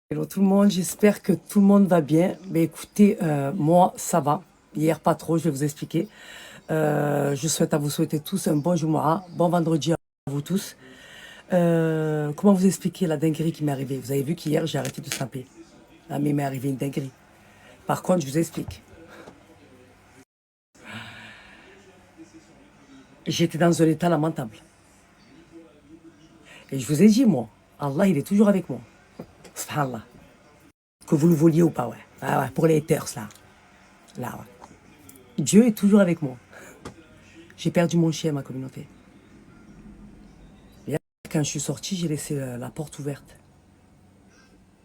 Hello tout le monde, j'espère que tout le monde va bien. Mais écoutez, moi ça va. Hier pas trop, je vais vous expliquer. Je souhaite à vous souhaiter tous un bon Jumu'ah, bon vendredi à vous tous. Comment vous expliquer la dinguerie qui m'est arrivée? Vous avez vu qu'hier j'ai arrêté de snapper. Ah, mais il m'est arrivé une dinguerie. Par contre, je vous explique. J'étais dans un état lamentable. Et je vous ai dit, moi, Allah il est toujours avec moi. Subhanallah. Que vous le vouliez ou pas, ouais. Ah ouais, pour les haters là. Là, ouais. Dieu est toujours avec moi. J'ai perdu mon chien, ma communauté. Hier, quand je suis sorti, j'ai laissé la porte ouverte.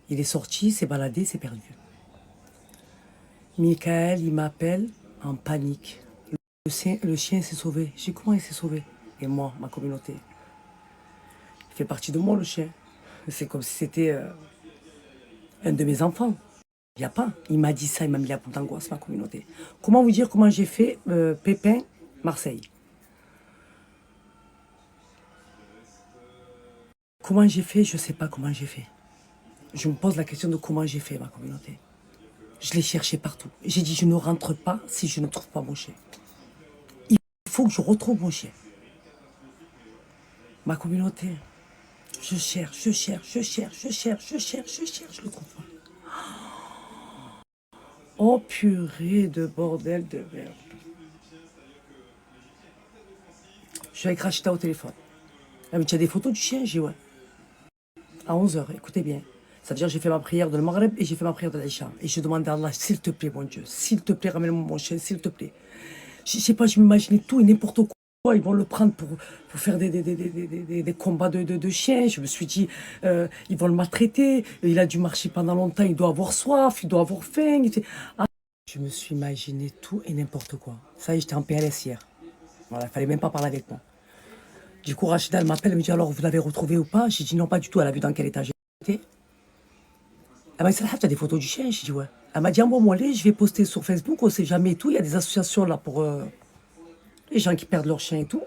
Il est sorti, s'est baladé, s'est perdu. Michael, il m'appelle en panique. Le chien s'est sauvé. Je dis comment il s'est sauvé? Et moi, ma communauté, il fait partie de moi, le chien. C'est comme si c'était un de mes enfants. Il n'y a pas. Il m'a dit ça, il m'a mis la boule d'angoisse, ma communauté. Comment vous dire comment j'ai fait Pépin, Marseille? Comment j'ai fait? Je ne sais pas comment j'ai fait. Je me pose la question de comment j'ai fait, ma communauté. Je l'ai cherché partout. J'ai dit, je ne rentre pas si je ne trouve pas mon chien. Il faut que je retrouve mon chien. Ma communauté, je cherche, je le trouve pas. Oh purée de bordel de merde. Je suis avec Rachida au téléphone. Elle me dit, tu as des photos du chien? J'ai dit, ouais. À 11h, écoutez bien. Ça veut dire que j'ai fait ma prière de le Maghreb et j'ai fait ma prière de l'Aïcha. Et je demandais à Allah, s'il te plaît, mon Dieu, s'il te plaît, ramène-moi mon chien, s'il te plaît. Je sais pas, je m'imaginais tout et n'importe quoi. Ils vont le prendre pour faire des combats de chiens. Je me suis dit, ils vont le maltraiter. Il a dû marcher pendant longtemps. Il doit avoir soif, il doit avoir faim. Ah, je me suis imaginé tout et n'importe quoi. Ça y est, j'étais en PLS hier. Voilà, il fallait même pas parler avec moi. Du coup, Rachida, elle m'appelle, elle me dit alors, vous l'avez retrouvé ou pas? J'ai dit non, pas du tout. Elle a vu dans quel état j'étais. Elle m'a dit, Salah, tu as des photos du chien? J'ai dit ouais. Elle m'a dit, envoie-moi les, je vais poster sur Facebook, on sait jamais et tout. Il y a des associations là pour les gens qui perdent leur chien et tout.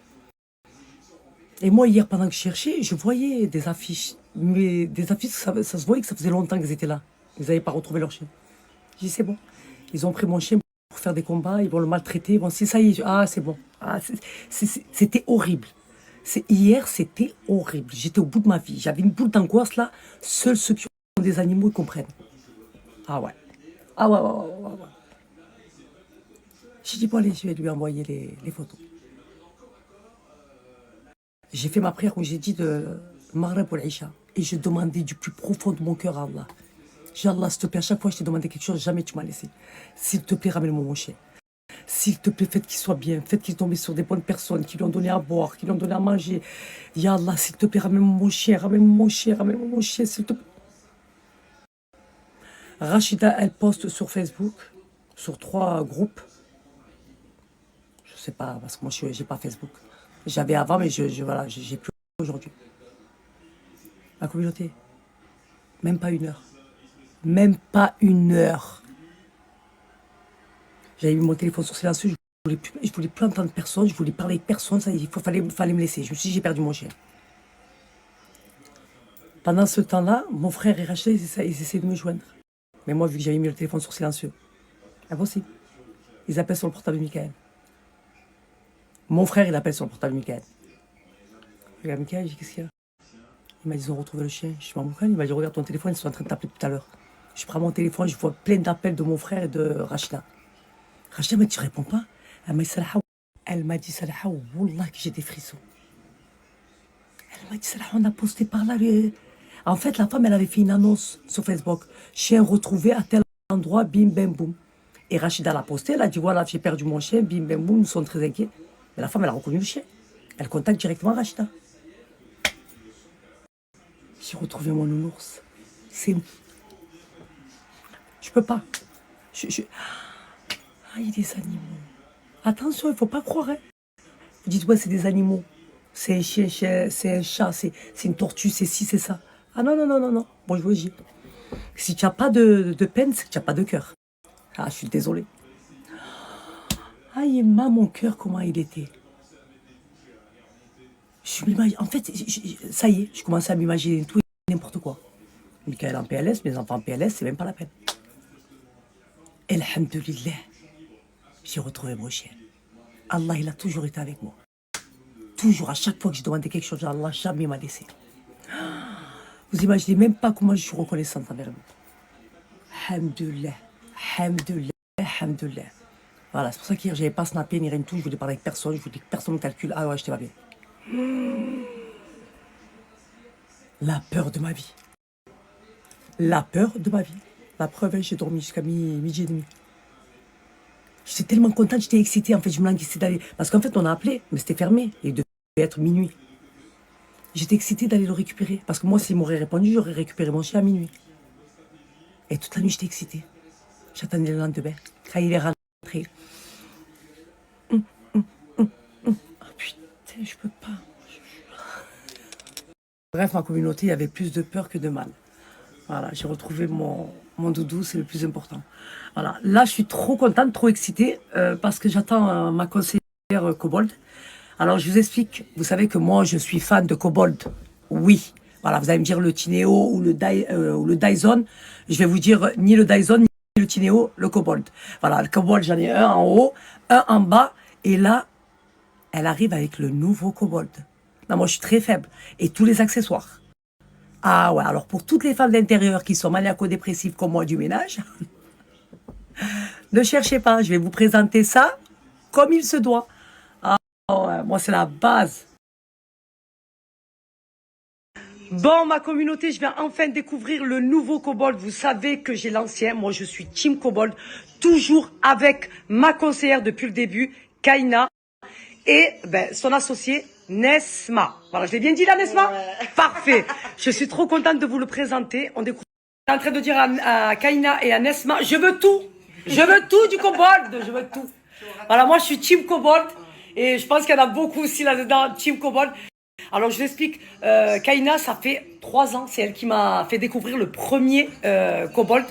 Et moi, hier, pendant que je cherchais, je voyais des affiches. Mais des affiches, ça se voyait que ça faisait longtemps qu'ils étaient là. Ils n'avaient pas retrouvé leur chien. J'ai dit, c'est bon. Ils ont pris mon chien pour faire des combats, ils vont le maltraiter. Bon, si ça y est, ah, c'est bon. Ah, c'était horrible. Hier, c'était horrible. J'étais au bout de ma vie. J'avais une boule d'angoisse là. Seuls ceux qui ont des animaux, ils comprennent. Ah ouais. Ah ouais, ouais, ouais, ouais, ouais. J'ai dit, bon, allez, je vais lui envoyer les photos. J'ai fait ma prière, comme j'ai dit, de Maghreb ou l'Isha. Et je demandais du plus profond de mon cœur à Allah. J'ai Allah, s'il te plaît, à chaque fois que je t'ai demandé quelque chose, jamais tu m'as laissé. S'il te plaît, ramène-moi mon chien. S'il te plaît, faites qu'il soit bien. Faites qu'il tombe sur des bonnes personnes, qui lui ont donné à boire, qui lui ont donné à manger. Ya Allah, s'il te plaît, ramène-moi mon chien, ramène-moi mon chien, ramène-moi mon chien, s'il te plaît. Rachida, elle poste sur Facebook, sur 3 groupes. Je sais pas, parce que moi, je n'ai pas Facebook. J'avais avant, mais voilà, j'ai plus aujourd'hui. La communauté, même pas 1 heure. Même pas 1 heure. J'avais mis mon téléphone sur silencieux, je voulais plus entendre personne, je voulais parler avec personne, ça, fallait me laisser. Je me suis dit, j'ai perdu mon chien. Pendant ce temps-là, mon frère et Rachel, ils essaient de me joindre. Mais moi, vu que j'avais mis le téléphone sur silencieux, impossible. Ils appellent sur le portable de Michael. Mon frère, il appelle sur le portable de Michael. Je regarde Michael, je dis, qu'est-ce qu'il y a? Il m'a dit, ils ont retrouvé le chien. Je suis Michael, il m'a dit, regarde ton téléphone, ils sont en train de t'appeler tout à l'heure. Je prends mon téléphone, je vois plein d'appels de mon frère et de Rachida. Rachida m'a dit, tu réponds pas? Elle m'a dit, Salah, wallah que j'ai des frissons. Elle m'a dit, Salah, on a posté par là. En fait, la femme, elle avait fait une annonce sur Facebook. Chien retrouvé à tel endroit, bim, bam, boum. Et Rachida l'a posté, elle a dit, voilà, j'ai perdu mon chien, bim, bam, boum, nous sommes très inquiets. Mais la femme, elle a reconnu le chien. Elle contacte directement Rachida. J'ai retrouvé mon nounours. C'est... Je peux pas. Ah, il y a des animaux. Attention, il ne faut pas croire. Hein. Vous dites, ouais, c'est des animaux. C'est un chien, c'est un chat, c'est une tortue, c'est ci, c'est ça. Ah non, non, non, non, non. Bon, je vous dis. Si tu n'as pas de peine, c'est que tu n'as pas de cœur. Ah, je suis désolée. Ah, mon cœur, comment il était. En fait, ça y est, je commençais à m'imaginer tout et n'importe quoi. Michael en PLS, mes enfants en PLS, c'est même pas la peine. Alhamdulillah, j'ai retrouvé mon chien. Allah, il a toujours été avec moi. Toujours, à chaque fois que je demandais quelque chose, Allah jamais m'a laissé. Vous imaginez même pas comment je suis reconnaissante envers lui. Alhamdulillah, alhamdulillah, alhamdulillah. Voilà, c'est pour ça qu'hier, j'avais pas snappé ni rien de tout. Je voulais parler avec personne, je voulais que personne me calcule. Ah ouais, j'étais pas bien. La peur de ma vie. La peur de ma vie. La preuve, j'ai dormi jusqu'à midi et demi. J'étais tellement contente, j'étais excitée. En fait, je me languissais d'aller. Parce qu'en fait, on a appelé, mais c'était fermé. Il devait être minuit. J'étais excitée d'aller le récupérer. Parce que moi, s'il m'aurait répondu, j'aurais récupéré mon chien à minuit. Et toute la nuit, j'étais excitée. J'attendais le lendemain. Quand il est rentré. Oh putain, je peux pas. Bref, ma communauté, il y avait plus de peur que de mal. Voilà, j'ai retrouvé mon doudou, c'est le plus important. Voilà, là, je suis trop contente, trop excitée, parce que j'attends ma conseillère Kobold. Alors, je vous explique. Vous savez que moi, je suis fan de Kobold. Oui. Voilà, vous allez me dire le Tineo ou le Dyson. Je vais vous dire ni le Dyson, ni le Tineo, le Kobold. Voilà, le Kobold, j'en ai un en haut, un en bas. Et là, elle arrive avec le nouveau Kobold. Non, moi, je suis très faible. Et tous les accessoires. Ah ouais, alors pour toutes les femmes d'intérieur qui sont maniaco-dépressives comme moi du ménage, ne cherchez pas, je vais vous présenter ça comme il se doit. Ah ouais, moi c'est la base. Bon, ma communauté, je viens enfin découvrir le nouveau Kobold. Vous savez que j'ai l'ancien, moi je suis Team Kobold, toujours avec ma conseillère depuis le début, Kaina, et son associé, Nesma. Voilà, je l'ai bien dit là, Nesma? Ouais. Parfait. Je suis trop contente de vous le présenter. On découvre. Je suis en train de dire à Kaina et à Nesma, je veux tout. Je veux tout du Kobold. Je veux tout. Voilà, moi je suis Team Kobold. Et je pense qu'il y en a beaucoup aussi là-dedans, Team Kobold. Alors je vous explique, Kaina, ça fait 3 ans. C'est elle qui m'a fait découvrir le premier Kobold.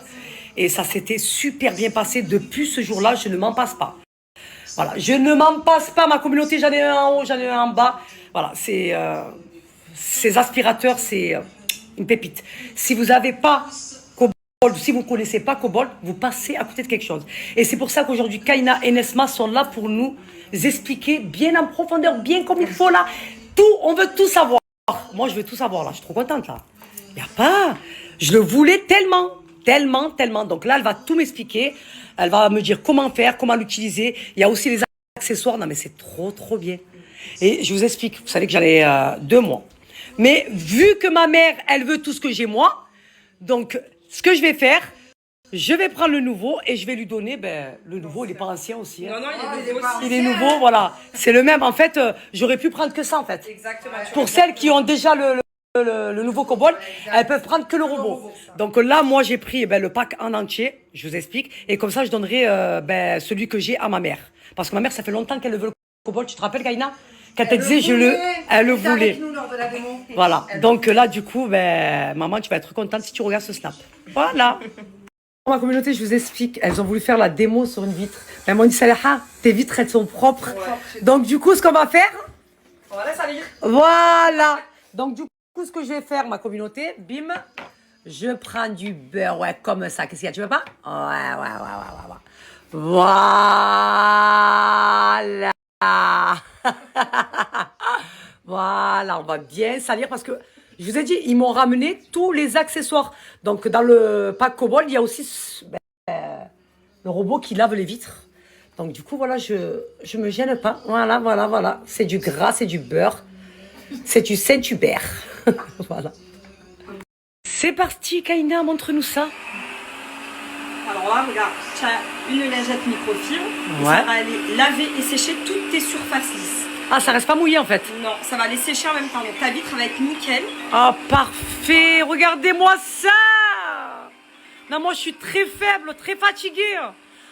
Et ça s'était super bien passé. Depuis ce jour-là, je ne m'en passe pas. Voilà, je ne m'en passe pas, ma communauté, j'en ai un en haut, j'en ai un en bas. Voilà, ces aspirateurs, c'est une pépite. Si vous n'avez pas Kobold, si vous ne connaissez pas Kobold, vous passez à côté de quelque chose. Et c'est pour ça qu'aujourd'hui, Kaina et Nesma sont là pour nous expliquer bien en profondeur, bien comme il faut là. Tout, on veut tout savoir. Moi, je veux tout savoir là, je suis trop contente là. Il n'y a pas, je le voulais tellement. Tellement, tellement. Donc là, elle va tout m'expliquer. Elle va me dire comment faire, comment l'utiliser. Il y a aussi les accessoires. Non, mais c'est trop, trop bien. Et je vous explique. Vous savez que j'en ai 2 mois. Mais vu que ma mère, elle veut tout ce que j'ai moi, donc ce que je vais faire, je vais prendre le nouveau et je vais lui donner, le nouveau, il n'est pas ancien aussi. Hein. Non, il est nouveau. Il est nouveau, voilà. C'est le même. En fait, j'aurais pu prendre que ça, en fait. Exactement. Pour celles qui ont déjà le nouveau Kobold, elles peuvent prendre que le robot. Donc là, moi, j'ai pris le pack en entier, je vous explique, et comme ça, je donnerai celui que j'ai à ma mère. Parce que ma mère, ça fait longtemps qu'elle veut le Kobold. Tu te rappelles, Kaina? Quand elle disait, elle le voulait. Voilà. Donc là, du coup, maman, tu vas être contente si tu regardes ce snap. Voilà. Ma communauté, je vous explique, elles ont voulu faire la démo sur une vitre. Elles m'ont dit, Salaha, tes vitres, elles sont propres. Ouais. Donc du coup, ce qu'on va faire... On va la salir. Voilà. Donc du coup, ce que je vais faire, ma communauté, bim, je prends du beurre, ouais, comme ça. Qu'est-ce qu'il y a, tu veux pas? Ouais. Voilà. Voilà, on va bien salir parce que, je vous ai dit, ils m'ont ramené tous les accessoires. Donc, dans le pack Kobold, il y a aussi le robot qui lave les vitres. Donc, du coup, voilà, je me gêne pas. Voilà. C'est du gras, c'est du beurre. C'est du Saint-Hubert. Voilà. C'est parti, Kaina, montre-nous ça. Alors là, regarde, tu as une lingette microfibre. Ouais. Ça va aller laver et sécher toutes tes surfaces lisses. Ah, ça reste pas mouillé en fait? Non, ça va les sécher en même temps. Donc ta vitre va être nickel. Ah, parfait. Regardez-moi ça. Non, moi je suis très faible, très fatiguée.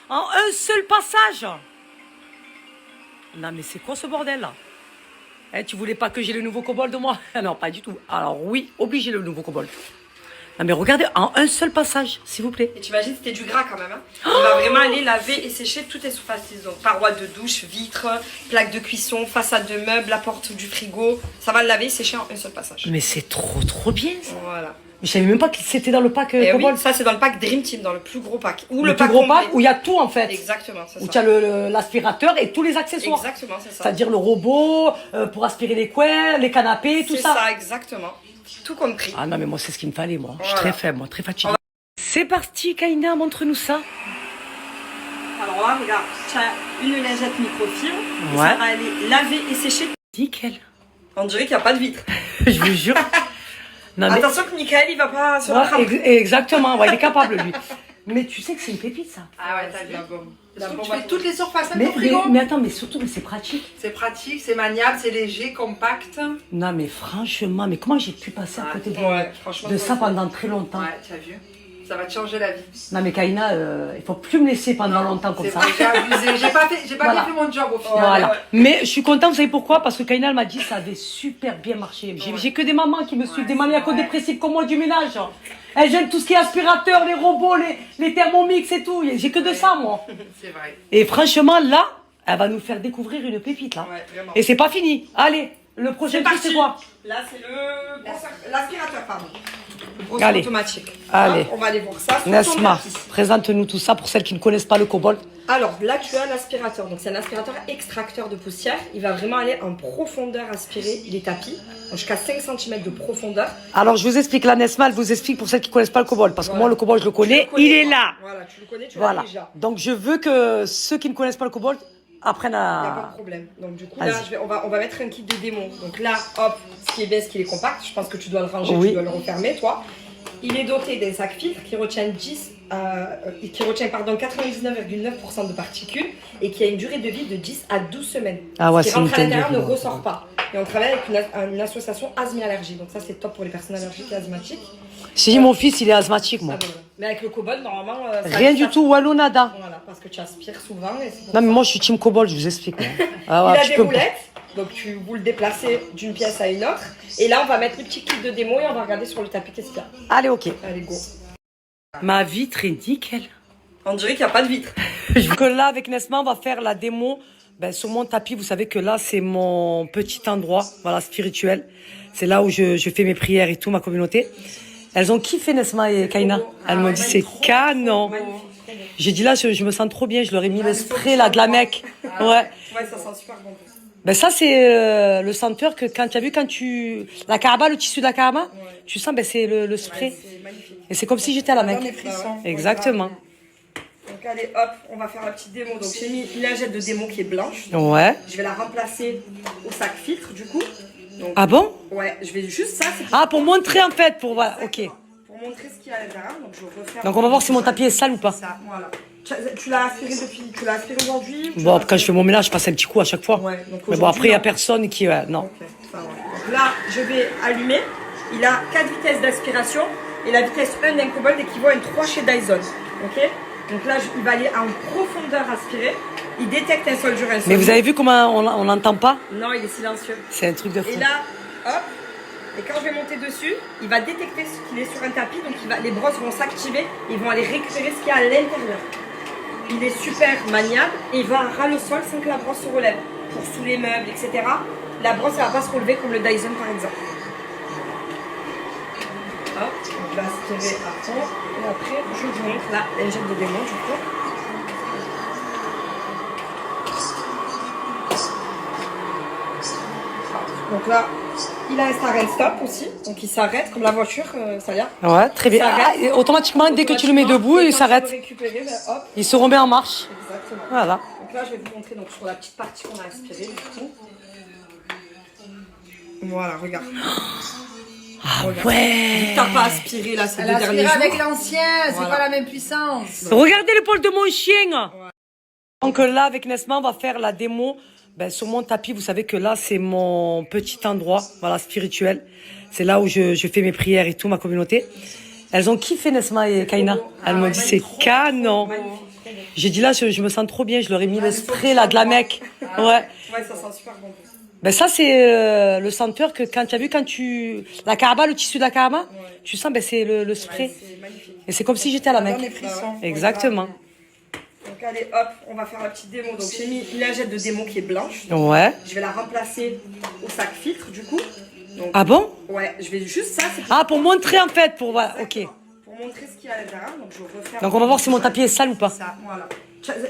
En un seul passage. Non, mais c'est quoi ce bordel là? Tu voulais pas que j'ai le nouveau Kobold de moi? Non, pas du tout. Alors oui, obligé le nouveau Kobold. Non, mais regardez, en un seul passage, s'il vous plaît. Et tu imagines, c'était du gras quand même. Hein. Il va vraiment aller laver et sécher toutes les surfaces lisses. Donc parois de douche, vitres, plaques de cuisson, façade de meubles, la porte du frigo. Ça va le laver et sécher en un seul passage. Mais c'est trop, trop bien ça. Voilà. Mais je savais même pas que c'était dans le pack Et oui, Cobalt. ça c'est dans le pack Dream Team, dans le plus gros pack. Ou Le le plus pack gros complet. pack où il y a tout en fait. Exactement, c'est Où ça. tu as l'aspirateur et tous les accessoires. Exactement, c'est ça. C'est-à-dire le robot pour aspirer les coins, les canapés, tout C'est ça. ça, exactement. Tout compris. Ah non, mais moi, c'est ce qu'il me fallait, moi. Je suis Voilà. très faible, moi, très fatiguée. C'est parti, Kaina, montre-nous ça. Alors là, regarde, tu as une lingette microfibre. Et Ouais. ça va aller laver et sécher. Nickel. On dirait qu'il n'y a pas de vitre. Je vous jure. Non, mais... Attention que Michael, il va pas se Ouais, rattraper. exactement, ouais, il est capable, lui. Mais tu sais que c'est une pépite, ça. Ah ouais, t'as vu. La bombe Tu à fais toutes les surfaces, même Mais, ton frigo. mais attends, mais surtout, mais c'est pratique. C'est pratique, c'est maniable, c'est léger, compact. Non, mais franchement, mais comment j'ai pu passer à côté Ouais, franchement. de ça pendant très longtemps? Ouais, tu as vu. Ça va te changer la vie. Non, mais Kaina, il faut plus me laisser pendant longtemps comme C'est ça. vrai, j'ai abusé. J'ai pas Voilà. bien fait mon job au final. Voilà. ouais. Mais je suis contente, vous savez pourquoi? Parce que Kaina, elle m'a dit que ça avait super bien marché. J'ai que des mamans qui me suivent, des mamans dépressives comme moi du ménage. Elles aiment tout ce qui est aspirateur, les robots, les thermomix et tout. J'ai que de ça, moi. C'est vrai. Et franchement, là, elle va nous faire découvrir une pépite, là. Ouais, vraiment. Et c'est pas fini. Allez, le prochain truc, c'est quoi? Là, c'est l'aspirateur, pardon. Le brosseur Allez. automatique. Allez. On va aller voir ça. Sur ton Nesma, tapis. présente-nous tout ça pour celles qui ne connaissent pas le Cobalt. Alors là, tu as l'aspirateur. Donc, c'est un aspirateur extracteur de poussière. Il va vraiment aller en profondeur aspirer les tapis. Donc, jusqu'à 5 cm de profondeur. Alors, je vous explique, la Nesma, elle vous explique pour celles qui ne connaissent pas le Cobalt. Parce que Voilà. moi, le Cobalt, je le Tu connais, le connais, il est toi. là. Voilà, tu le connais, tu Voilà. l'as déjà. Donc, je veux que ceux qui ne connaissent pas le Cobalt apprennent Il n'y a pas à... de problème. Donc du coup, Vas-y. là, on va mettre un kit de démo. Donc là, hop, ce qui est bien, ce qui est compact. Je pense que tu dois le ranger, Oui. tu dois le refermer, toi. Il est doté d'un sac filtre qui retient 99,9% de particules et qui a une durée de vie de 10 à 12 semaines. Ah ouais, ce qui c'est une rentre à l'intérieur ne dinguerie. ressort pas. Et on travaille avec une association asthme-allergie. Donc ça, c'est top pour les personnes allergiques et asthmatiques. Si mon fils, il est asthmatique, moi. Ah, voilà. Mais avec le cobalt, normalement... Rien du tout, walou nada. Voilà, parce que tu aspires souvent. Et c'est pour Non, mais ça. moi, je suis team Cobalt, je vous explique. moi. Ah ouais, Il a tu des peux- roulettes, donc vous le déplacez d'une pièce à une autre. Et là, on va mettre le petit kit de démo et on va regarder sur le tapis qu'est-ce qu'il y a. Allez, ok. Allez, go. Ma vitre est nickel. On dirait qu'il n'y a pas de vitre. Je veux que là, avec Nesma, on va faire la démo sur mon tapis. Vous savez que là, c'est mon petit endroit, voilà, spirituel. C'est là où je fais mes prières et tout, ma communauté. Elles ont kiffé, Nesma et Kaina. Elles m'ont dit, c'est canon. J'ai dit là, je me sens trop bien. Je leur ai mis le spray, là, de la mec. Ouais. Ouais, ça sent super bon. Ben ça, c'est le senteur que quand tu as vu, la caraba, le tissu de la caraba, tu sens, c'est le spray. C'est magnifique. Et c'est comme si j'étais à la Dans les mec. frissons. Exactement. Donc allez, hop, on va faire la petite démo. Donc j'ai mis une lingette de démo qui est blanche. Ouais. Je vais la remplacer au sac filtre du coup. Donc, Ah bon? ouais, je vais juste ça. C'est Ah, pour montrer en fait, pour voilà, ok. pour montrer ce qu'il y a à l'intérieur. Donc je referme. Donc on va voir si mon tapis est sale ou pas. Ça, voilà. Tu l'as aspiré aujourd'hui? Bon, quand je fais mon ménage, je passe un petit coup à chaque fois. Ouais, donc Mais bon, après, il n'y a non. personne qui... ouais, non. Ok, ça va. Donc là, je vais allumer. Il a 4 vitesses d'aspiration et la vitesse 1 d'un Cobalt équivaut à une 3 chez Dyson. Ok. Donc là, il va aller en profondeur aspirer. Il détecte un sol dur, un sol Mais vous mou. avez vu comment on n'entend pas? Non, il est silencieux. C'est un truc de fou. Et là, hop. Et quand je vais monter dessus, il va détecter qu'il est sur un tapis. Donc les brosses vont s'activer. Ils vont aller récupérer ce qu'il y a à l'intérieur. Il est super maniable et il va ras le sol sans que la brosse se relève. Pour sous les meubles, etc. La brosse, elle va pas se relever comme le Dyson par exemple. Hop, on va aspirer à fond. Et après, je vous montre la lingette de démon du coup. Donc là, il a un start and stop aussi. Donc il s'arrête comme la voiture, ça y est. Ouais, très bien. Il s'arrête. Ah, et automatiquement, dès que tu le mets debout, Et il quand s'arrête. tu veux récupérer, ben, hop, Il se remet en marche. exactement. Voilà. Donc là, je vais vous montrer donc, sur la petite partie qu'on a aspirée du coup. Voilà, regarde. Ah Regarde. ouais. T'as pas aspiré là ces Elle deux a derniers aspiré jours. avec l'ancien, c'est Voilà. pas la même puissance. Regardez l'épaule de mon chien. Donc là, avec Nesma, on va faire la démo sur mon tapis. Vous savez que là, c'est mon petit endroit, voilà, spirituel. C'est là où je fais mes prières et tout, ma communauté. Elles ont kiffé, Nesma et Kaina. Elles m'ont dit, c'est canon. J'ai dit là, je me sens trop bien. Je leur ai mis le spray, là, de la mec. Ouais. Ouais, ça sent super bon. Ben ça, c'est le senteur que quand tu as vu, la caraba, le tissu de la caraba, tu sens, c'est le spray. C'est magnifique. Et c'est comme si j'étais à la Dans les mec. frissons. Exactement. Donc allez, hop, on va faire la petite démo. Donc j'ai mis une lingette de démo qui est blanche. Ouais. Je vais la remplacer au sac filtre du coup. Donc, Ah bon? ouais, je vais juste ça. C'est Ah, pour montrer en fait, pour voilà, ok. pour montrer ce qu'il y a à l'intérieur. Donc, je vais refaire. Donc on va voir si mon tapis est sale ou pas. Ça, voilà.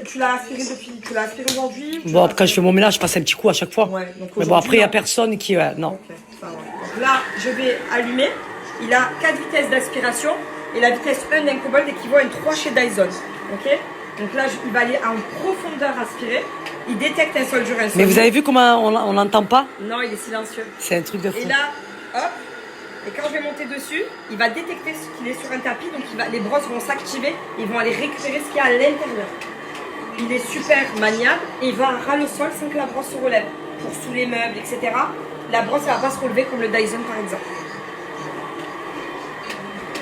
Tu l'as aspiré tu l'as aspiré aujourd'hui? Bon, quand je fais mon ménage, je passe un petit coup à chaque fois. Ouais, donc Mais bon, après, il n'y a non. personne qui... non. Ok, ça va. Donc là, je vais allumer. Il a 4 vitesses d'aspiration et la vitesse 1 d'un Cobalt équivaut à une 3 chez Dyson. Ok? Donc là, il va aller en profondeur aspirer. Il détecte un sol dur, un sol Mais vous mou. avez vu comment on l'entend pas? Non, il est silencieux. C'est un truc de fou. Et là, hop, et quand je vais monter dessus, il va détecter qu'il est sur un tapis, donc les brosses vont s'activer, ils vont aller récupérer ce qu'il y a à l'intérieur. Il est super maniable et il va ras le sol sans que la brosse se relève. Pour sous les meubles, etc. La brosse, elle va pas se relever comme le Dyson par exemple.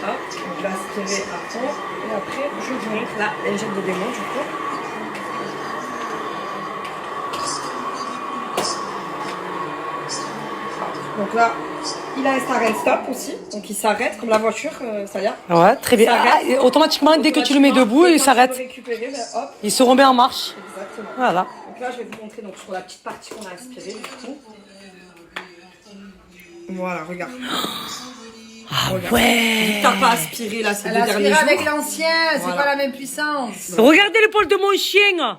Hop, on va aspirer à fond. Et après, je vous montre la lingette de démon du coup. Donc là, il a un start and stop aussi, donc il s'arrête comme la voiture, ça y est. Ouais, très bien. Ça Ah, arrête. et automatiquement, dès que tu le mets debout, il Et quand s'arrête. tu veux récupérer, ben, hop, Il se remet en marche. exactement. Voilà. Donc là, je vais vous montrer donc, sur la petite partie qu'on a aspirée du coup. Voilà, regarde. Ah Regarde. ouais. T'as pas aspiré là ces Elle deux a derniers aspiré jours. avec l'ancien, c'est Voilà. pas la même puissance. Regardez l'épaule de mon chien.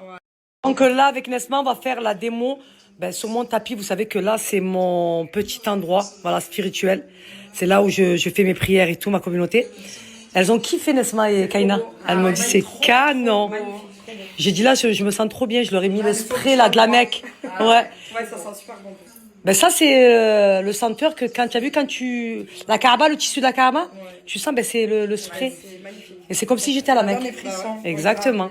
Donc là, avec Nesma, on va faire la démo. Ben, sur mon tapis, vous savez que là, c'est mon petit endroit, voilà, spirituel. C'est là où je fais mes prières et tout, ma communauté. Elles ont kiffé Nesma et Kaina. Elles m'ont dit, c'est canon. J'ai dit là, je me sens trop bien. Je leur ai mis le spray là de la mec. Ouais. Ouais, ça sent super bon. Ben ça c'est le senteur que quand tu as vu la Kaaba, le tissu de la Kaaba, tu sens ben c'est le spray. C'est magnifique. Et c'est comme si j'étais à la Dans les Mecque. frissons. Exactement.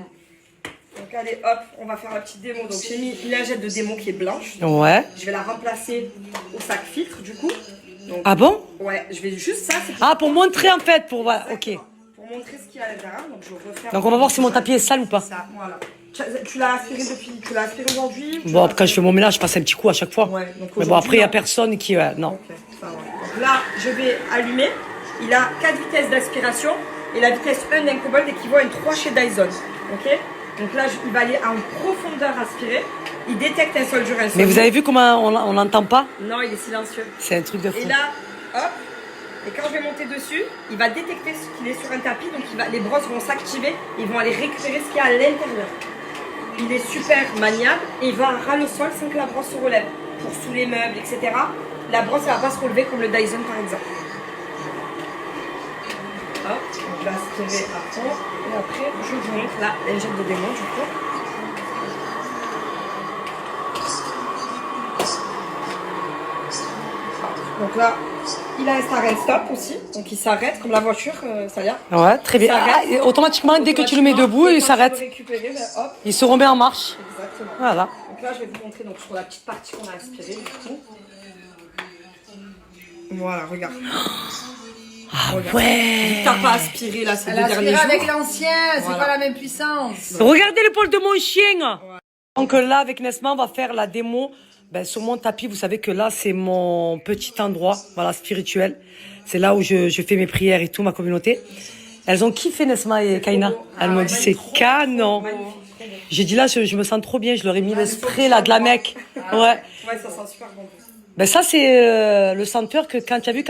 Donc allez, hop, on va faire la petite démo. Donc j'ai mis une lingette de démon qui est blanche. Ouais. Je vais la remplacer au sac filtre du coup. Donc, Ah bon? ouais, je vais juste ça. C'est Ah, pour montrer en fait, pour voilà, ok. pour montrer ce qu'il y a à l'intérieur. Donc je vais refaire. Donc on va voir si mon tapis est sale ou pas. Ça, voilà. Tu l'as aspiré tu l'as aspiré aujourd'hui? Bon, quand je fais mon ménage, je passe un petit coup à chaque fois. Ouais, donc Mais bon, après, il n'y a non. personne qui... non. Ok, ça va. Donc là, je vais allumer. Il a 4 vitesses d'aspiration et la vitesse 1 d'un Cobalt équivaut à une 3 chez Dyson. Ok? Donc là, il va aller en profondeur aspirer. Il détecte un sol dur, un sol Mais vous mou. avez vu comment on l'entend pas? Non, il est silencieux. C'est un truc de fou. Et là, hop, et quand je vais monter dessus, il va détecter qu'il est sur un tapis, donc les brosses vont s'activer, ils vont aller récupérer ce qu'il y a à l'intérieur. Il est super maniable et il va ras le sol sans que la brosse se relève. Pour sous les meubles, etc. La brosse, elle va pas se relever comme le Dyson par exemple. Hop, on va aspirer à fond. Et après, je vous montre la lingette de démon du coup. Donc là, il a un start and stop aussi, donc il s'arrête comme la voiture, ça y est. Ouais, très bien. Ça Ah, arrête. et automatiquement, dès que tu le mets debout, Et il quand s'arrête. tu veux récupérer, ben, hop, Il se remet en marche. exactement. Voilà. Donc là, je vais vous montrer donc, sur la petite partie qu'on a aspirée du coup. Voilà, regarde. Ah Regarde. ouais. T'as pas aspiré là ces Elle deux a derniers aspiré jours. avec l'ancien, c'est Voilà. pas la même puissance. Regardez l'épaule de mon chien. Donc là, avec Nesma, on va faire la démo. Ben, sur mon tapis, vous savez que là, c'est mon petit endroit, voilà, spirituel. C'est là où je fais mes prières et tout, ma communauté. Elles ont kiffé Nesma et Kaina. Elles m'ont dit, c'est canon. J'ai dit là, je me sens trop bien. Je leur ai mis le spray là de la Mecque. Ouais. Ouais, ça sent super bon. Ben ça c'est le senteur que quand tu as vu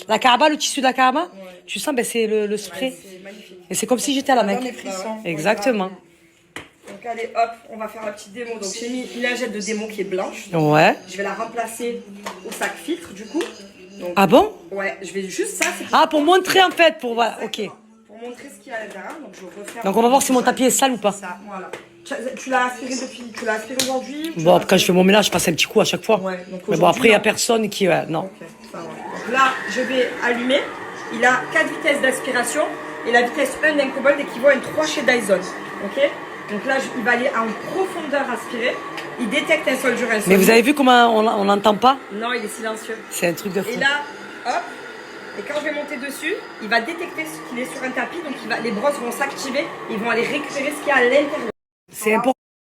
la Kaaba, le tissu de la Kaaba, tu sens ben c'est le spray. C'est magnifique. Et c'est comme si j'étais à la Dans les Mecque. frissons. Exactement. Donc allez, hop, on va faire la petite démo. Donc j'ai mis une lingette de démon qui est blanche. Ouais. Je vais la remplacer au sac filtre du coup. Donc, Ah bon? ouais, je vais juste ça. C'est Ah, pour montrer en fait, pour voilà, ok. pour montrer ce qu'il y a à l'intérieur. Donc je vais refaire. Donc on va voir si mon tapis est sale ou pas. Ça, voilà. Tu l'as aspiré tu l'as aspiré aujourd'hui? Bon, quand je fais mon ménage, je passe un petit coup à chaque fois. Ouais, donc Mais bon, après, il n'y a non. personne qui... non. Ok, ça va. Donc là, je vais allumer. Il a 4 vitesses d'aspiration et la vitesse 1 d'un Cobalt équivaut à une 3 chez Dyson. Ok? Donc là, il va aller en profondeur aspirer. Il détecte un sol dur, un sol Mais vous mou. avez vu comment on l'entend pas? Non, il est silencieux. C'est un truc de fou. Et là, hop, et quand je vais monter dessus, il va détecter qu'il est sur un tapis, donc les brosses vont s'activer, ils vont aller récupérer ce qu'il y a à l'intérieur. C'est important.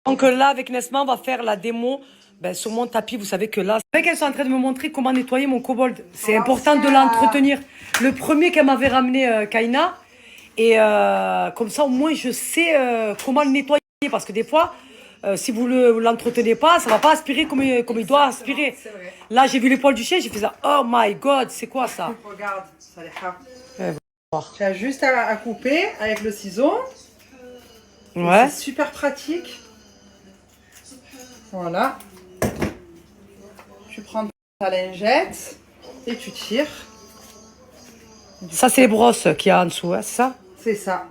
Donc là, avec Nesma, on va faire la démo. Ben, sur mon tapis, vous savez que là, c'est vrai qu'elles sont en train de me montrer comment nettoyer mon kobold. C'est important de l'entretenir. Le premier qu'elle m'avait ramené, Kaina. Et comme ça, au moins, je sais comment le nettoyer. Parce que des fois, si vous l'entretenez pas, ça va pas aspirer comme il doit aspirer. c'est vrai. Là, j'ai vu les poils du chien, j'ai fait ça. Oh my god, c'est quoi ça? Regarde, ça les a. voir. Tu as juste à couper avec le ciseau. Ouais. C'est super pratique. Voilà. Tu prends ta lingette et tu tires. Ça, c'est les brosses qu'il y a en dessous, hein, c'est ça? C'est ça,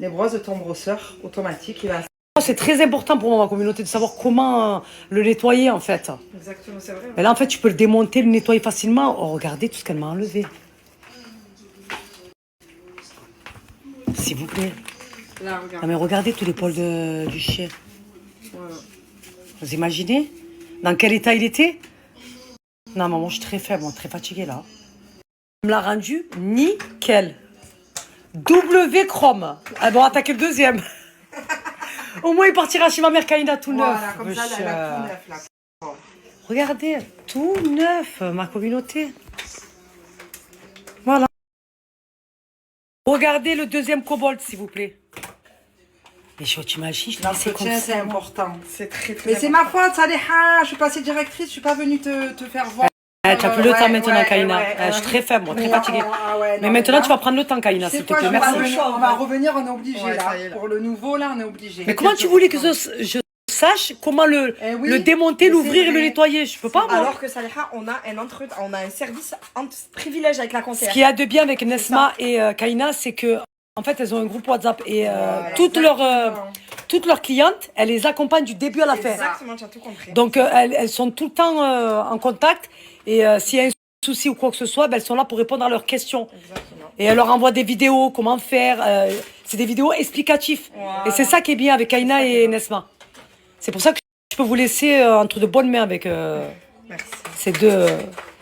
les brosses de ton brosseur automatique. Il va... C'est très important pour moi, ma communauté, de savoir comment le nettoyer, en fait. Exactement, c'est vrai. Mais là, en fait, tu peux le démonter, le nettoyer facilement. Oh, regardez tout ce qu'elle m'a enlevé. S'il vous plaît. Là, regarde. Non, mais regardez tous les poils du chien. Voilà. Vous imaginez dans quel état il était? Non, maman, je suis très faible, très fatiguée, là. Elle me l'a rendu nickel. W Chrome. Elles vont attaquer le deuxième. Au moins, il partira chez ma mère Kaina tout neuf. Voilà, comme ça, elle a tout neuf, là. Regardez, tout neuf, ma communauté. Voilà. Regardez le deuxième kobold, s'il vous plaît. Mais je t'imagine, je l'ai comme L'entretien, c'est ça. important. C'est très très Mais c'est ma faute, Saliha. Je suis passée directrice, je suis pas venue te faire voir. Tu n'as plus le temps maintenant, ouais, Kaina. ouais, Je suis très faible, moi, très fatiguée. Ouais, Mais non, maintenant, là, tu vas prendre le temps, Kaina, c'est s'il te quoi, plaît. on va Merci. revenir, on va revenir, on est obligé Ouais, là. ça y est, là. Pour le nouveau, là, on est obligé. Mais comment tu voulais que je sache comment le démonter, mais l'ouvrir c'est et le vrai. nettoyer? Je peux pas, moi. Alors que Saliha, on a un service en privilège avec la Ce conseillère. qu'il y a de bien avec Nesma et Kaina, c'est que en fait, elles ont un groupe WhatsApp et toutes leurs clientes, elles les accompagnent du début à la fin. Exactement, tu as tout compris. Donc, elles sont tout le temps en contact et s'il y a un souci ou quoi que ce soit, ben, elles sont là pour répondre à leurs questions. Exactement. Et elles leur envoient des vidéos, comment faire. C'est des vidéos explicatives. Voilà. Et c'est ça qui est bien avec Kaina et Nesma. C'est pour ça que je peux vous laisser entre de bonnes mains avec Merci.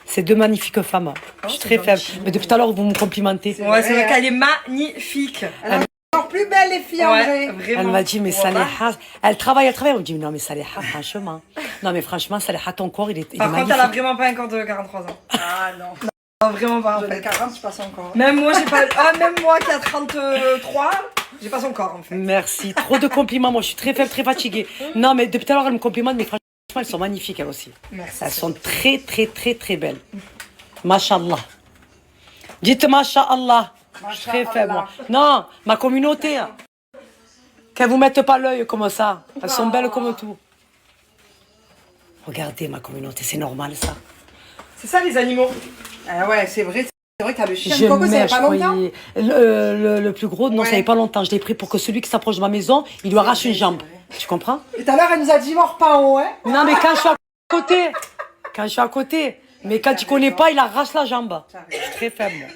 ces deux magnifiques femmes. Je suis très faible. Mais depuis tout à l'heure, vous me complimentez. Ouais, c'est vrai qu'elle est magnifique. Encore plus belle, les filles, en vrai. vraiment. Elle m'a dit, mais Voilà. Saliha, elle travaille. Elle me dit, non, mais Saliha, franchement. Non, mais franchement, Saliha, ton corps, il est Par contre, magnifique. elle a vraiment pas un corps de 43 ans. Ah non. Non, vraiment pas en Je l'ai fait. 40, je passe encore. Même moi, j'ai pas. Ah, même moi qui a 33, j'ai pas son corps en fait. Merci. Trop de compliments. Moi, je suis très faible, très fatiguée. Non, mais depuis tout à l'heure, elle me complimente, mais franchement, elles sont magnifiques, elles aussi. Merci. Elles sont très, très, très, très belles. Mashallah. Dites Mashallah. Je suis très faible, moi. Non, ma communauté. Hein. Qu'elles vous mettent pas l'œil comme ça. Elles sont belles comme tout. Regardez ma communauté, c'est normal ça. C'est ça les animaux. Ah ouais, c'est vrai que t'as le chien. Je Coco, ça mets, fait je pas longtemps. croyais. Le plus gros, non, Ouais. ça fait pas longtemps. Je l'ai pris pour que celui qui s'approche de ma maison, il lui arrache une jambe. Tu comprends? Et tout à l'heure, elle nous a dit mort pas en haut, hein. Non, mais quand je suis à côté. Quand je suis à côté. Mais quand tu connais pas, il arrache la jambe. Je suis très faible. moi.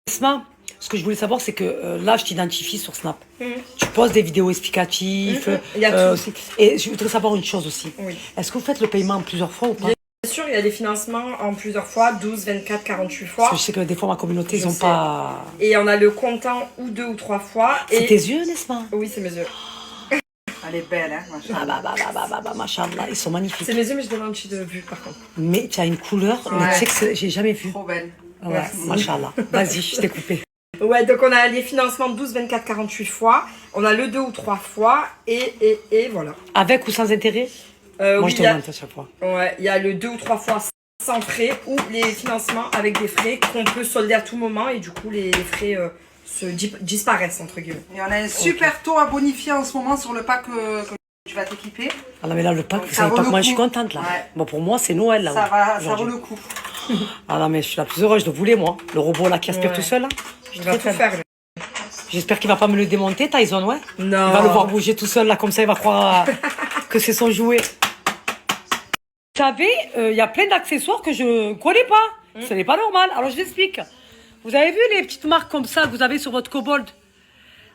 Esma, ce que je voulais savoir, c'est que là, je t'identifie sur Snap. Tu poses des vidéos explicatives. Il y a tout. Aussi. Et je voudrais savoir une chose aussi. Oui. Est-ce que vous faites le paiement en plusieurs fois ou pas? Bien sûr, il y a des financements en plusieurs fois, 12, 24, 48 fois. Parce que je sais que des fois, ma communauté, ils Je ont sais. pas. Et on a le comptant ou 2 ou 3 fois. C'est Et... tes yeux, n'est-ce pas? Oui, c'est mes yeux. Elle est belle, hein. Ah bah, machallah, ils sont magnifiques. C'est mes yeux, mais je demande un petit de vue par contre. Mais tu as une couleur, mais Ouais. tu sais que j'ai jamais vu. Trop belle. Ouais, Merci. machallah. Vas-y, je t'ai coupé. Ouais, donc on a les financements 12, 24, 48 fois. On a le 2 ou 3 fois. Et voilà. Avec ou sans intérêt? Moi, oui, je il te y a- demande à chaque fois. Ouais, il y a le 2 ou 3 fois sans frais ou les financements avec des frais qu'on peut solder à tout moment et du coup les frais disparaissent entre guillemets. Et on a un super taux à bonifier en ce moment sur le pack que tu vas t'équiper. Ah non, mais là, le pack, Donc, vous ça savez vaut pas le comment je suis coup. contente, là. Ouais. Bon, pour moi, c'est Noël, là. Ça va, ça vaut aujourd'hui. le coup. Ah non, mais je suis la plus heureuse, je le voulais, moi. Le robot, là, qui aspire Ouais. tout seul, là. Je vais tout faire. lui. J'espère qu'il va pas me le démonter, Tyson, ouais. Non. Il va le voir bouger tout seul, là, comme ça, il va croire que c'est son jouet. Vous savez, il y a plein d'accessoires que je ne connais pas. Ce n'est pas normal. Alors, je l'explique. Vous avez vu les petites marques comme ça que vous avez sur votre Kobold?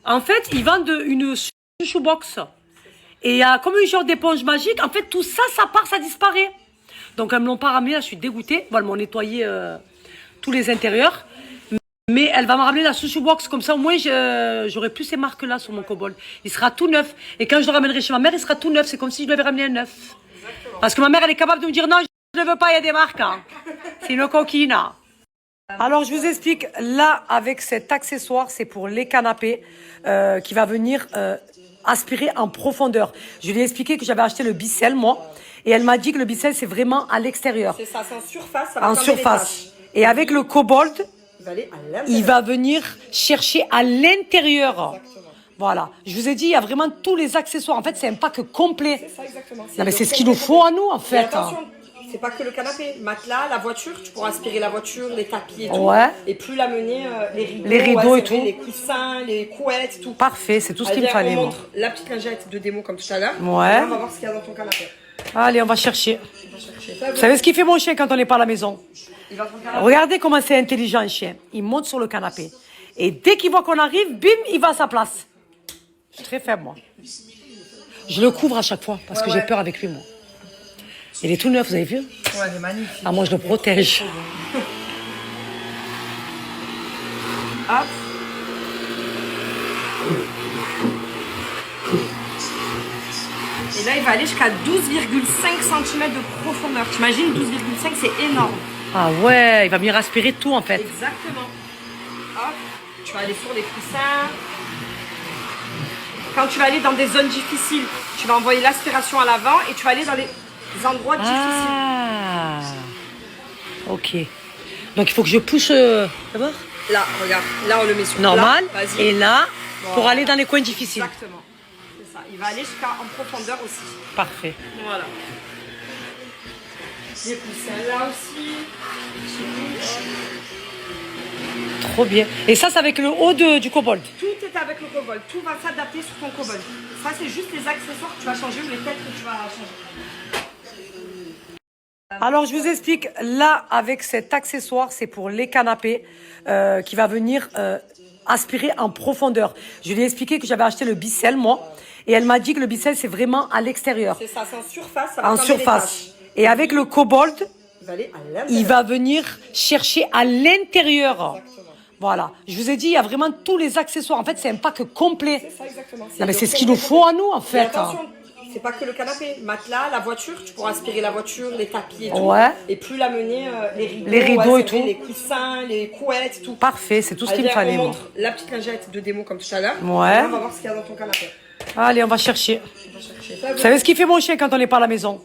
En fait, ils vendent une shoebox. Et il y a comme une genre d'éponge magique. En fait, tout ça, ça part, ça disparaît. Donc, elles ne me l'ont pas ramené. Là, je suis dégoûtée. Bon, elles m'ont nettoyé tous les intérieurs. Mais elle va me ramener la sushi box, comme ça au moins j'aurai plus ces marques-là sur mon Kobold. Il sera tout neuf. Et quand je le ramènerai chez ma mère, il sera tout neuf. C'est comme si je lui avais ramené un neuf. Parce que ma mère, elle est capable de me dire non, je ne veux pas, il y a des marques. Hein. C'est une coquine. Hein. Alors je vous explique, là avec cet accessoire, c'est pour les canapés qui va venir aspirer en profondeur. Je lui ai expliqué que j'avais acheté le Bicel, moi. Et elle m'a dit que le Bicel, c'est vraiment à l'extérieur. C'est ça, c'est en surface. Ça va En fermer les surface. taches. Et avec le Cobalt, Il va aller à l'intérieur. il va venir chercher à l'intérieur. Exactement. Voilà. Je vous ai dit, il y a vraiment tous les accessoires. En fait, c'est un pack complet. C'est ça, exactement. Non, mais c'est le ce qu'il nous faut à nous, en Et fait. attention, c'est pas que le canapé. Matelas, la voiture, tu pourras aspirer la voiture, les tapis et tout. Ouais. Et plus l'amener, Les rideaux ouais, et c'est vrai, tout. les coussins, les couettes, tout. Parfait, c'est tout ce Allez, qu'il me viens, fallait, on moi. montre la petite lingette de démo comme tout à l'heure. Ouais. Et là, on va voir ce qu'il y a dans ton canapé. Allez, on va chercher. On va chercher. Vous savez ce qu'il fait mon chien quand on n'est pas à la maison? Il va dans ton canapé. Regardez comment c'est intelligent, un chien. Il monte sur le canapé. Et dès qu'il voit qu'on arrive, bim, il va à sa place. Je suis très faible, moi. Je le couvre à chaque fois parce que j'ai peur avec lui, moi. Il est tout neuf, vous avez vu? Ouais, elle est magnifique. Ah, moi, je le protège. Hop. Et là, il va aller jusqu'à 12,5 cm de profondeur. T'imagines, 12,5, c'est énorme. Ah ouais, il va venir aspirer tout, en fait. Exactement. Hop. Tu vas aller sur les coussins. Quand tu vas aller dans des zones difficiles, tu vas envoyer l'aspiration à l'avant et tu vas aller dans les endroits difficiles. Ah. Ok. Donc, il faut que je pousse d'abord Là, regarde. Là, on le met sur normal. plat. Vas-y. Et là, pour Voilà. aller dans les coins difficiles. Exactement. C'est ça. Il va aller jusqu'en profondeur aussi. Parfait. Voilà. Les coussins là aussi. Trop bien. Et ça, c'est avec le haut du Cobalt. Tout est avec le Cobalt. Tout va s'adapter sur ton Cobalt. Ça, c'est juste les accessoires que tu vas changer ou les têtes que tu vas changer. Alors, je vous explique. Là, avec cet accessoire, c'est pour les canapés qui va venir aspirer en profondeur. Je lui ai expliqué que j'avais acheté le Bicel, moi. Et elle m'a dit que le Bicel, c'est vraiment à l'extérieur. C'est ça, c'est en surface. Ça va En fermer les surface. taches. Et avec le Cobalt, Il va aller à l'intérieur. il va venir chercher à l'intérieur. Exactement. Voilà. Je vous ai dit, il y a vraiment tous les accessoires. En fait, c'est un pack complet. C'est ça, exactement. Non, mais c'est ce qu'il nous faut à nous, en Et fait. attention, c'est pas que le canapé. Matelas, la voiture, tu pourras aspirer la voiture, les tapis et tout. Ouais. Et plus l'amener, les rideaux, Les rideaux ouais, et c'est vrai, tout. les coussins, les couettes, tout. Parfait, c'est tout ce Allez, qu'il me viens, fallait, on moi. montre la petite lingette de démo comme tout à l'heure. Ouais. Et là, on va voir ce qu'il y a dans ton canapé. Allez, on va chercher. On va chercher. Vous savez ce qu'il fait mon chien quand on n'est pas à la maison?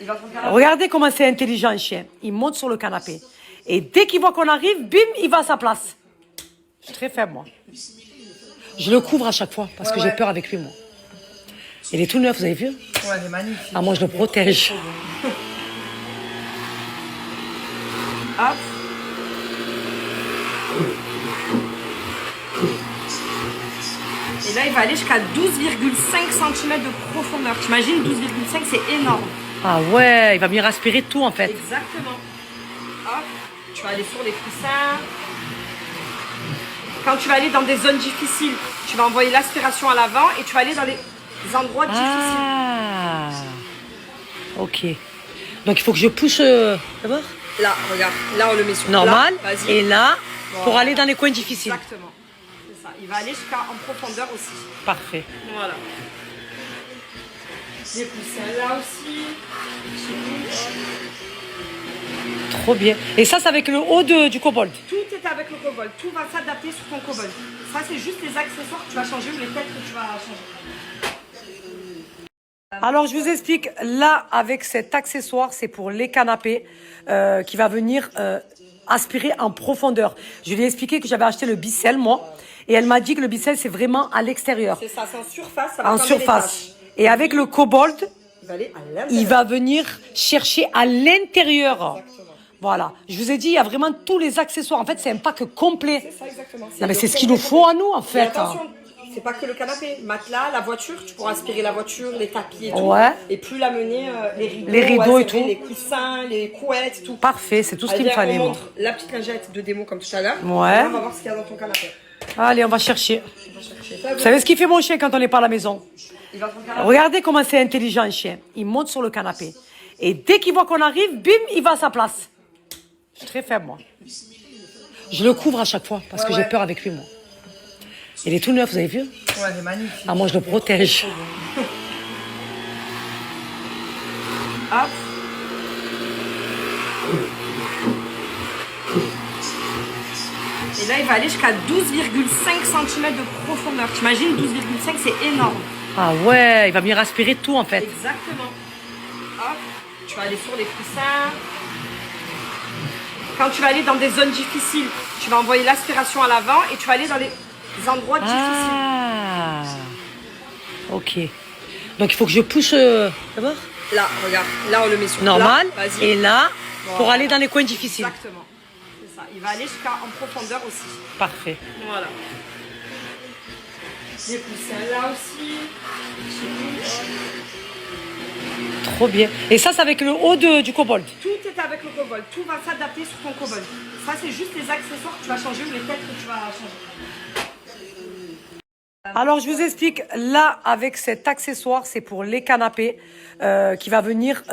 Il va dans ton canapé. Regardez comment c'est intelligent, un chien. Il monte sur le canapé. Et dès qu'il voit qu'on arrive, bim, il va à sa place. Je suis très faible, moi. Je le couvre à chaque fois parce que j'ai peur avec lui, moi. Il est tout neuf, vous avez vu? Ouais, elle est magnifique. Ah, moi, je le protège. Hop. Et là, il va aller jusqu'à 12,5 cm de profondeur. T'imagines, 12,5, c'est énorme. Ah ouais, il va venir aspirer tout, en fait. Exactement. Hop. Tu vas aller sur les coussins. Quand tu vas aller dans des zones difficiles, tu vas envoyer l'aspiration à l'avant et tu vas aller dans les endroits difficiles. Ah. Ok. Donc, il faut que je pousse d'abord Là, regarde. Là, on le met sur normal. plat. Vas-y. Et là, pour Voilà. aller dans les coins difficiles. Exactement. C'est ça. Il va aller jusqu'en profondeur aussi. Parfait. Voilà. Les coussins là aussi. Trop bien. Et ça, c'est avec le haut du Cobalt. Tout est avec le Cobalt. Tout va s'adapter sur ton Cobalt. Ça, c'est juste les accessoires que tu vas changer ou les têtes que tu vas changer. Alors, je vous explique. Là, avec cet accessoire, c'est pour les canapés qui va venir aspirer en profondeur. Je lui ai expliqué que j'avais acheté le Bicel, moi. Et elle m'a dit que le Bicel, c'est vraiment à l'extérieur. C'est ça, c'est en surface. Ça va En fermer les surface. taches. Et avec le Cobalt, Il va aller à l'intérieur. il va venir chercher à l'intérieur. Exactement. Voilà. Je vous ai dit, il y a vraiment tous les accessoires. En fait, c'est un pack complet. C'est ça, exactement. Non, mais c'est ce qu'il nous faut à nous, en Et fait. attention, c'est pas que le canapé. Matelas, la voiture, tu pourras aspirer la voiture, les tapis et tout. Ouais. Et plus l'amener, les rideaux, Les rideaux ouais, et c'est vrai, tout. les coussins, les couettes, tout. Parfait, c'est tout ce Allez, qu'il me viens, fallait, on moi. montre la petite lingette de démo comme tout à l'heure. Ouais. Et là, on va voir ce qu'il y a dans ton canapé. Allez, on va chercher. On va chercher. Vous savez ce qu'il fait mon chien quand on n'est pas à la maison? Il va dans ton canapé. Regardez comment c'est intelligent, un chien. Il monte sur le canapé. Et dès qu'il voit qu'on arrive, bim, il va à sa place. Je suis très faible, moi. Je le couvre à chaque fois parce que j'ai peur avec lui, moi. Il est tout neuf, vous avez vu? Ouais, elle est magnifique. Ah, moi, je le protège. Hop. Et là, il va aller jusqu'à 12,5 cm de profondeur. T'imagines, 12,5, c'est énorme. Ah ouais, il va venir aspirer tout en fait. Exactement. Hop, tu vas aller sur les coussins. Quand tu vas aller dans des zones difficiles, tu vas envoyer l'aspiration à l'avant et tu vas aller dans les endroits difficiles. Ah, ok. Donc il faut que je pousse d'abord Là, regarde, là on le met sur normal plat. Vas-y. et là pour Voilà. aller dans les coins difficiles. Exactement. C'est ça. Il va aller en profondeur aussi. Parfait. Voilà. Les coussins là aussi. Trop bien. Et ça, c'est avec le haut du kobold. Tout est avec le kobold. Tout va s'adapter sur ton kobold. Ça, c'est juste les accessoires que tu vas changer ou les têtes que tu vas changer. Alors, je vous explique. Là, avec cet accessoire, c'est pour les canapés qui va venir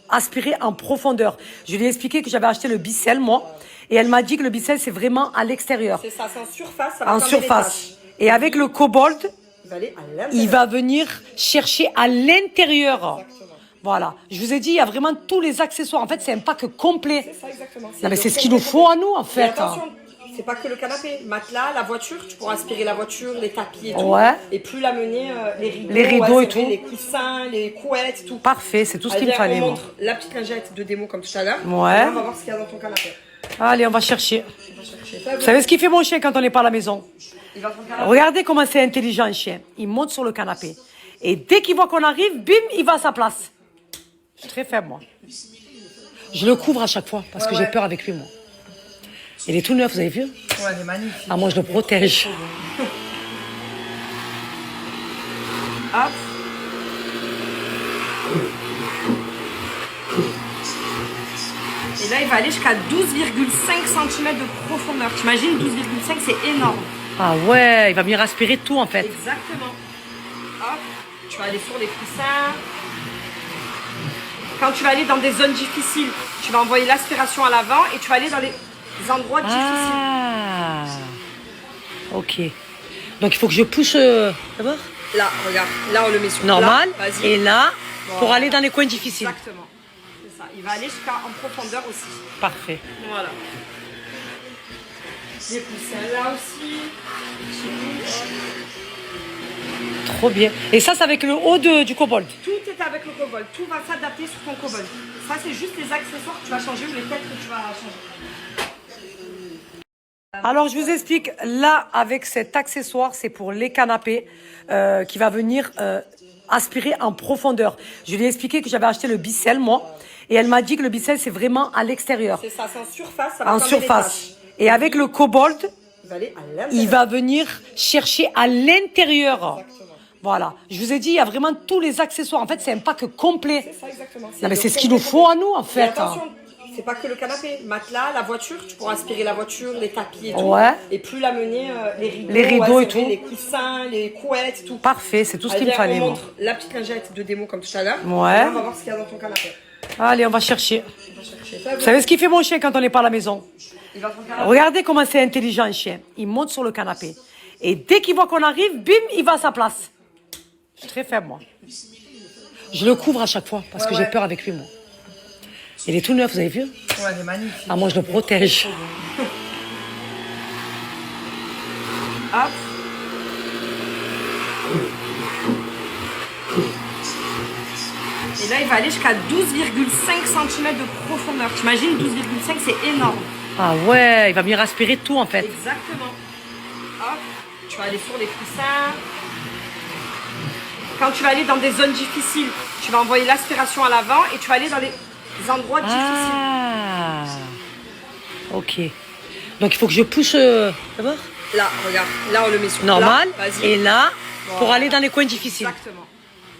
aspirer en profondeur. Je lui ai expliqué que j'avais acheté le Bicel, moi. Et elle m'a dit que le Bicel, c'est vraiment à l'extérieur. C'est ça, c'est en surface. Ça va En fermer les surface. taches. Et avec le kobold, Il va aller à l'intérieur. il va venir chercher à l'intérieur. Exactement. Voilà. Je vous ai dit, il y a vraiment tous les accessoires. En fait, c'est un pack complet. C'est ça, exactement. Non, mais c'est ce qu'il nous faut à nous, en Et fait. attention, c'est pas que le canapé. Matelas, la voiture, tu pourras aspirer la voiture, les tapis et tout. Ouais. Et plus l'amener, les rideaux, Les rideaux et c'est vrai, tout. les coussins, les couettes, tout. Parfait, c'est tout ce qu'il me Allez, fallait, on moi. montre la petite lingette de démo comme tout à l'heure. Ouais. Et là, on va voir ce qu'il y a dans ton canapé. Allez, on va chercher. On va chercher. Vous savez ce qu'il fait mon chien quand on n'est pas à la maison? Il va dans ton canapé. Regardez comment c'est intelligent, un chien. Il monte sur le canapé. Et dès qu'il voit qu'on arrive, bim, il va à sa place. Je suis très faible, moi. Je le couvre à chaque fois parce que j'ai peur avec lui, moi. Il est tout neuf, vous avez vu? Ouais, elle est magnifique. Ah, moi, je le protège. Hop. Et là, il va aller jusqu'à 12,5 cm de profondeur. T'imagines, 12,5, c'est énorme. Ah ouais, il va venir aspirer tout, en fait. Exactement. Hop. Tu vas aller sur les coussins. Quand tu vas aller dans des zones difficiles, tu vas envoyer l'aspiration à l'avant et tu vas aller dans les endroits difficiles. Ah, ok. Donc il faut que je pousse d'abord Là, regarde, là on le met sur normal plat. Vas-y. et là pour Voilà. aller dans les coins difficiles. Exactement. C'est ça. Il va aller en profondeur aussi. Parfait. Voilà. Les coussins là aussi. Trop bien. Et ça, c'est avec le haut du kobold. Tout est avec le kobold. Tout va s'adapter sur ton kobold. Ça, c'est juste les accessoires que tu vas changer ou les têtes que tu vas changer. Alors, je vous explique. Là, avec cet accessoire, c'est pour les canapés qui va venir aspirer en profondeur. Je lui ai expliqué que j'avais acheté le Bicel, moi. Et elle m'a dit que le Bicel, c'est vraiment à l'extérieur. C'est ça, c'est en surface. Ça va En fermer les surface. taches. Et avec le kobold, Il va aller à l'intérieur. il va venir chercher à l'intérieur. Exactement. Voilà. Je vous ai dit, il y a vraiment tous les accessoires. En fait, c'est un pack complet. C'est ça, exactement. Non, mais c'est ce qu'il nous faut à nous, en Et fait. attention, c'est pas que le canapé. Matelas, la voiture, tu pourras aspirer la voiture, les tapis et tout. Ouais. Et plus l'amener, les rideaux, Les rideaux et c'est vrai, tout. les coussins, les couettes, tout. Parfait, c'est tout ce qu'il Allez, me fallait, on moi. montre la petite lingette de démo comme tout à l'heure. Ouais. Et là, on va voir ce qu'il y a dans ton canapé. Allez, on va chercher. On va chercher. Vous savez ce qu'il fait mon chien quand on n'est pas à la maison? Il va dans ton canapé. Regardez comment c'est intelligent, un chien. Il monte sur le canapé. Et dès qu'il voit qu'on arrive, bim, il va à sa place. Je suis très faible, moi. Je le couvre à chaque fois parce que j'ai peur avec lui, moi. Il est tout neuf, vous avez vu? Ouais, elle est magnifique. Ah, moi, je le protège. Hop. Et là, il va aller jusqu'à 12,5 cm de profondeur. T'imagines, 12,5, c'est énorme. Ah ouais, il va venir aspirer tout, en fait. Exactement. Hop. Tu vas aller sur les coussins. Quand tu vas aller dans des zones difficiles, tu vas envoyer l'aspiration à l'avant et tu vas aller dans les endroits difficiles. Ah, ok. Donc il faut que je pousse d'abord Là, regarde, là on le met sur normal plat. Vas-y. et là pour Voilà. aller dans les coins difficiles. Exactement.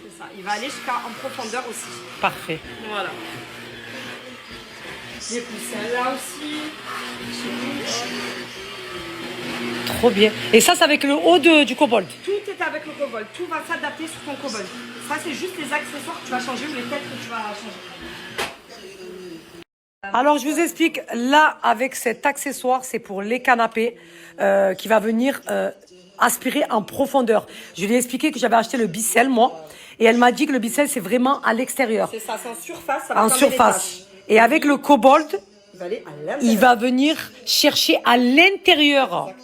C'est ça. Il va aller en profondeur aussi. Parfait. Voilà. Les coussins là aussi. Trop bien. Et ça, c'est avec le haut du kobold. Tout est avec le kobold. Tout va s'adapter sur ton kobold. Ça, c'est juste les accessoires que tu vas changer ou les têtes que tu vas changer. Alors, je vous explique. Là, avec cet accessoire, c'est pour les canapés qui va venir aspirer en profondeur. Je lui ai expliqué que j'avais acheté le Bicel, moi. Et elle m'a dit que le Bicel, c'est vraiment à l'extérieur. C'est ça, c'est en surface. Ça va En fermer les surface. taches. Et avec le kobold, Il va aller à l'intérieur. il va venir chercher à l'intérieur. Exactement.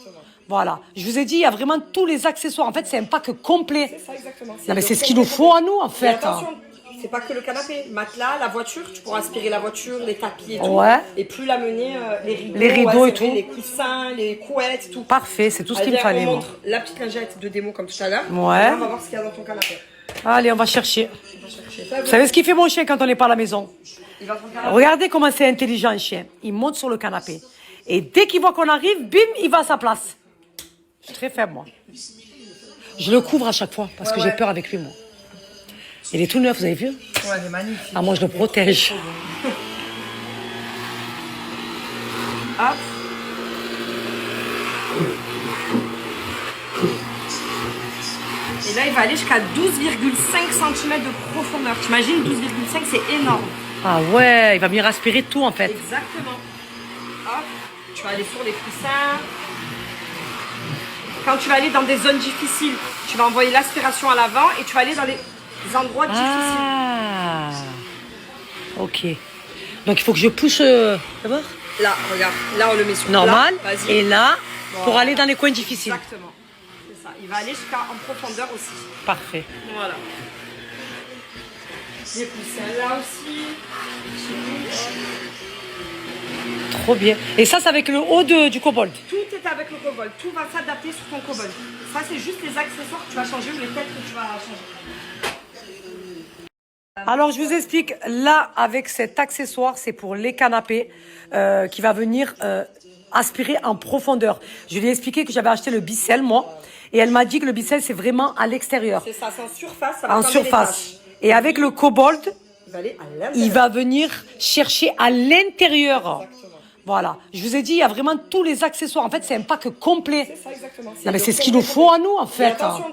Voilà. Je vous ai dit, il y a vraiment tous les accessoires. En fait, c'est un pack complet. C'est ça exactement. Non, mais le c'est ce qu'il nous complet faut à nous, en Et fait. attention, c'est pas que le canapé, matelas, la voiture, tu pourras aspirer la voiture, les tapis et tout. Ouais. Et plus l'amener, les rideaux, Les rideaux et c'est vrai, tout. les coussins, les couettes, tout. Parfait, c'est tout ce qu'il Allez, me fallait, on moi. montre la petite lingette de démo comme tout à l'heure. Ouais. Et là, on va voir ce qu'il y a dans ton canapé. Allez, on va chercher. On va chercher ça. Vous savez ce qu'il fait mon chien quand on n'est pas à la maison? Il va dans ton canapé. Regardez comment c'est intelligent, un chien. Il monte sur le canapé. Et dès qu'il voit qu'on arrive, bim, il va à sa place. Je suis très faible, moi. Je le couvre à chaque fois parce que j'ai peur avec lui, moi. Il est tout neuf, vous avez vu? Ouais, elle est magnifique. Ah, moi, je le protège. Hop. Et là, il va aller jusqu'à 12,5 cm de profondeur. T'imagines, 12,5, c'est énorme. Ah ouais, il va venir aspirer tout, en fait. Exactement. Hop. Tu vas aller sur les coussins. Quand tu vas aller dans des zones difficiles, tu vas envoyer l'aspiration à l'avant et tu vas aller dans les endroits difficiles. Ah, ok. Donc, il faut que je pousse d'abord Là, regarde. Là, on le met sur normal. plat. Vas-y. Et là, pour Voilà. aller dans les coins difficiles. Exactement. C'est ça. Il va aller jusqu'en profondeur aussi. Parfait. Voilà. Les coussins là aussi. Trop bien. Et ça, c'est avec le haut du kobold. Tout est avec le kobold. Tout va s'adapter sur ton kobold. Ça, c'est juste les accessoires que tu vas changer ou les têtes que tu vas changer. Alors, je vous explique. Là, avec cet accessoire, c'est pour les canapés qui va venir aspirer en profondeur. Je lui ai expliqué que j'avais acheté le Bicel, moi. Et elle m'a dit que le Bicel, c'est vraiment à l'extérieur. C'est ça, c'est en surface. Ça va En fermer les surface. taches. Et avec le kobold, Il va aller à l'intérieur. il va venir chercher à l'intérieur. Exactement. Voilà. Je vous ai dit, il y a vraiment tous les accessoires. En fait, c'est un pack complet. C'est ça, exactement. Non, mais le c'est ce qu'il complet nous faut à nous, en Et fait. attention,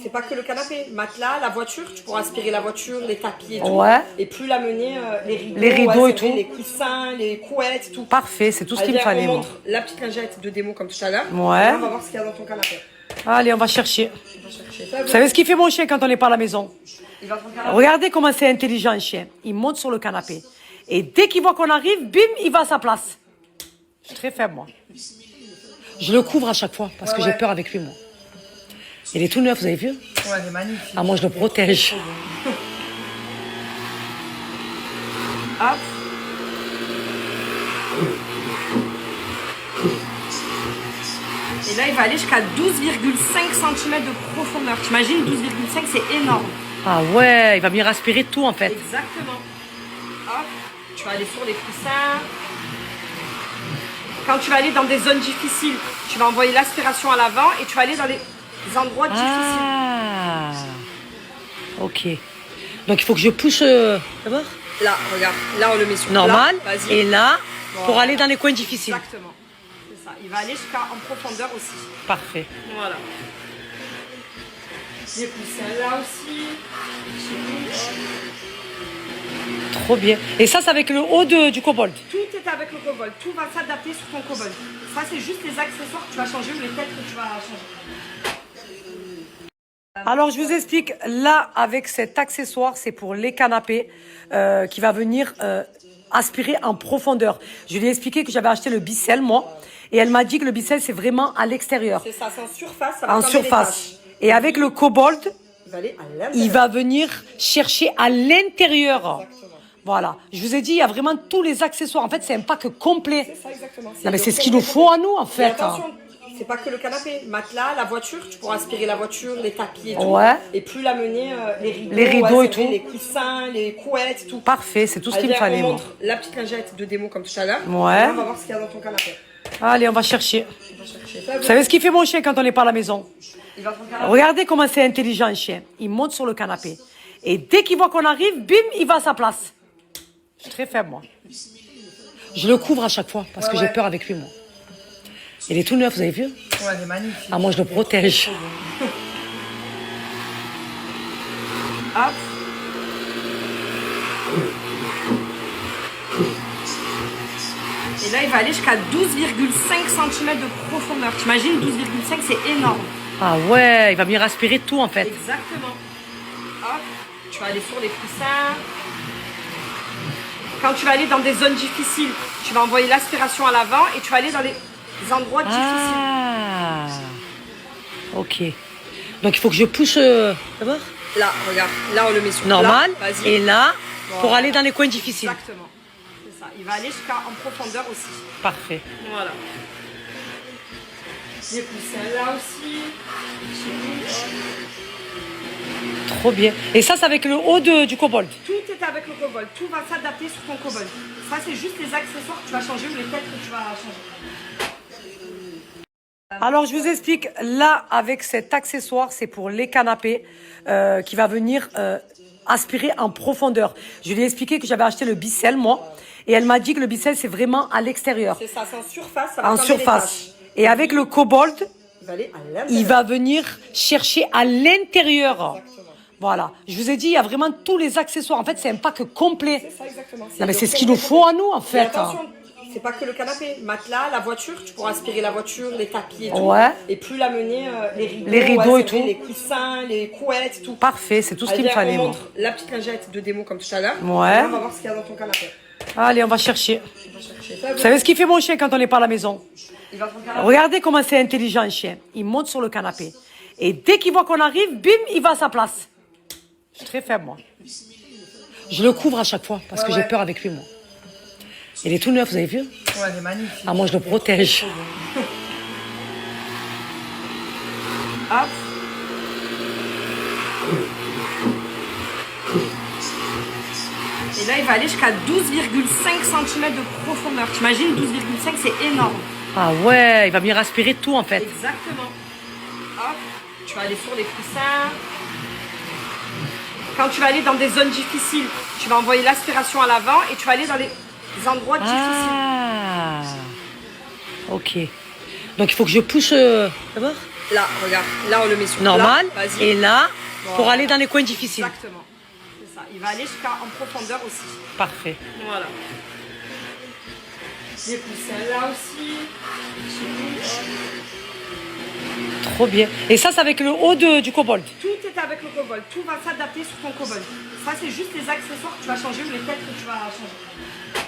c'est pas que le canapé. Matelas, la voiture, tu pourras aspirer la voiture, les tapis et tout. Ouais. Et plus l'amener, les rideaux, Les rideaux et c'est vrai, tout. les coussins, les couettes, tout. Parfait, c'est tout ce qu'il me Allez, fallait, on moi. montre la petite lingette de démo comme tout à l'heure. Ouais. Et là, on va voir ce qu'il y a dans ton canapé. Allez, on va chercher. On va chercher ça. Vous savez ce qu'il fait mon chien quand on n'est pas à la maison? Il va dans ton canapé. Regardez comment c'est intelligent, un chien. Il monte sur le canapé. Et dès qu'il voit qu'on arrive, bim, il va à sa place. Je suis très faible, moi. Je le couvre à chaque fois parce que j'ai peur avec lui, moi. Il est tout neuf, vous avez vu? Ouais, elle est magnifique. Ah, moi, je le protège. Hop. Et là, il va aller jusqu'à 12,5 cm de profondeur. T'imagines, 12,5, c'est énorme. Ah ouais, il va venir aspirer tout, en fait. Exactement. Hop. Tu vas aller sur les coussins. Quand tu vas aller dans des zones difficiles, tu vas envoyer l'aspiration à l'avant et tu vas aller dans les endroits difficiles. Ah, ok. Donc, il faut que je pousse d'abord Là, regarde. Là, on le met sur normal. plat. Vas-y. Et là, pour Voilà. aller dans les coins difficiles. Exactement. C'est ça. Il va aller jusqu'en profondeur aussi. Parfait. Voilà. Les coussins là aussi. Trop bien. Et ça, c'est avec le haut du kobold. Tout est avec le kobold. Tout va s'adapter sur ton kobold. Ça, c'est juste les accessoires que tu vas changer ou les têtes que tu vas changer. Alors, je vous explique. Là, avec cet accessoire, c'est pour les canapés qui va venir aspirer en profondeur. Je lui ai expliqué que j'avais acheté le Bicel, moi. Et elle m'a dit que le Bicel, c'est vraiment à l'extérieur. C'est ça, c'est en surface. Ça va En fermer les surface. taches. Et avec le kobold, Il va aller à l'intérieur. il va venir chercher à l'intérieur. Exactement. Voilà. Je vous ai dit, il y a vraiment tous les accessoires. En fait, c'est un pack complet. C'est ça, exactement. Non, mais le c'est ce qu'il complet nous faut à nous, en Et fait. attention, c'est pas que le canapé. Matelas, la voiture, tu pourras aspirer la voiture, les tapis et tout. Ouais. Et plus l'amener, les rideaux, Les rideaux et c'est vrai, tout. les coussins, les couettes, tout. Parfait, c'est tout ce qu'il me Allez, fallait, on moi. montre la petite lingette de démo comme tout à l'heure. Ouais. Et là, on va voir ce qu'il y a dans ton canapé. Allez, on va chercher. On va chercher ça. Vous savez ce qu'il fait mon chien quand on n'est pas à la maison? Il va dans ton canapé. Regardez comment c'est intelligent, un chien. Il monte sur le canapé. Et dès qu'il voit qu'on arrive, bim, il va à sa place. Je suis très faible, moi. Je le couvre à chaque fois parce que j'ai peur avec lui, moi. Il est tout neuf, vous avez vu? Ouais, elle est magnifique. Ah, moi, je le protège. Hop. Et là, il va aller jusqu'à 12,5 cm de profondeur. T'imagines, 12,5, c'est énorme. Ah ouais, il va venir aspirer tout, en fait. Exactement. Hop. Tu vas aller sur les coussins. Quand tu vas aller dans des zones difficiles, tu vas envoyer l'aspiration à l'avant et tu vas aller dans les endroits difficiles. Ah, Ok. Donc il faut que je pousse d'abord Là, regarde. Là, on le met sur normal. plat. Vas-y. Et là, Voilà. pour aller dans les coins difficiles. Exactement. C'est ça. Il va aller en profondeur aussi. Parfait. Voilà. J'ai poussé là aussi. Trop bien. Et ça, c'est avec le haut du kobold. Tout est avec le kobold. Tout va s'adapter sur ton kobold. Ça, c'est juste les accessoires que tu vas changer ou les têtes que tu vas changer. Alors, je vous explique. Là, avec cet accessoire, c'est pour les canapés qui va venir aspirer en profondeur. Je lui ai expliqué que j'avais acheté le Bicel, moi. Et elle m'a dit que le Bicel, c'est vraiment à l'extérieur. C'est ça, c'est en surface. Ça va En fermer les surface. taches. Et avec le kobold, Il va aller à l'intérieur. il va venir chercher à l'intérieur. Exactement. Voilà. Je vous ai dit, il y a vraiment tous les accessoires. En fait, c'est un pack complet. C'est ça, exactement. Non, mais le c'est ce qu'il complet nous faut à complet. nous, en Et fait. attention, c'est pas que le canapé. Matelas, la voiture, tu pourras aspirer la voiture, les tapis et tout. Ouais. Et plus l'amener, les rideaux. Les rideaux et c'est vrai, tout. Les coussins, les couettes, tout. Parfait, c'est tout ce Allez, qu'il me viens, fallait, on moi. montre la petite lingette de démo comme tout à l'heure. Ouais. Et là, on va voir ce qu'il y a dans ton canapé. Allez, on va chercher. On va chercher ça. Vous savez ce qu'il fait mon chien quand on n'est pas à la maison? Il va prendre le canapé. Regardez comment c'est intelligent, un chien. Il monte sur le canapé. Et dès qu'il voit qu'on arrive, bim, il va à sa place. Je suis très faible, moi. Je le couvre à chaque fois parce que j'ai peur avec lui, moi. Il est tout neuf, vous avez vu? Ouais, elle est magnifique. Ah, moi, je le protège. Hop. Et là, il va aller jusqu'à 12,5 cm de profondeur. T'imagines, 12,5, c'est énorme. Ah ouais, il va venir aspirer tout, en fait. Exactement. Hop. Tu vas aller sur les coussins. Quand tu vas aller dans des zones difficiles, tu vas envoyer l'aspiration à l'avant et tu vas aller dans les endroits difficiles. Ah. Ok. Donc, il faut que je pousse d'abord Là, regarde. Là, on le met sur normal. plat. Vas-y. Et là, pour Voilà. aller dans les coins difficiles. Exactement. C'est ça. Il va aller en profondeur aussi. Parfait. Voilà. J'ai poussé là aussi. Trop bien. Et ça, c'est avec le haut du kobold. Tout est avec le kobold. Tout va s'adapter sur ton kobold. Ça, c'est juste les accessoires que tu vas changer ou les têtes que tu vas changer.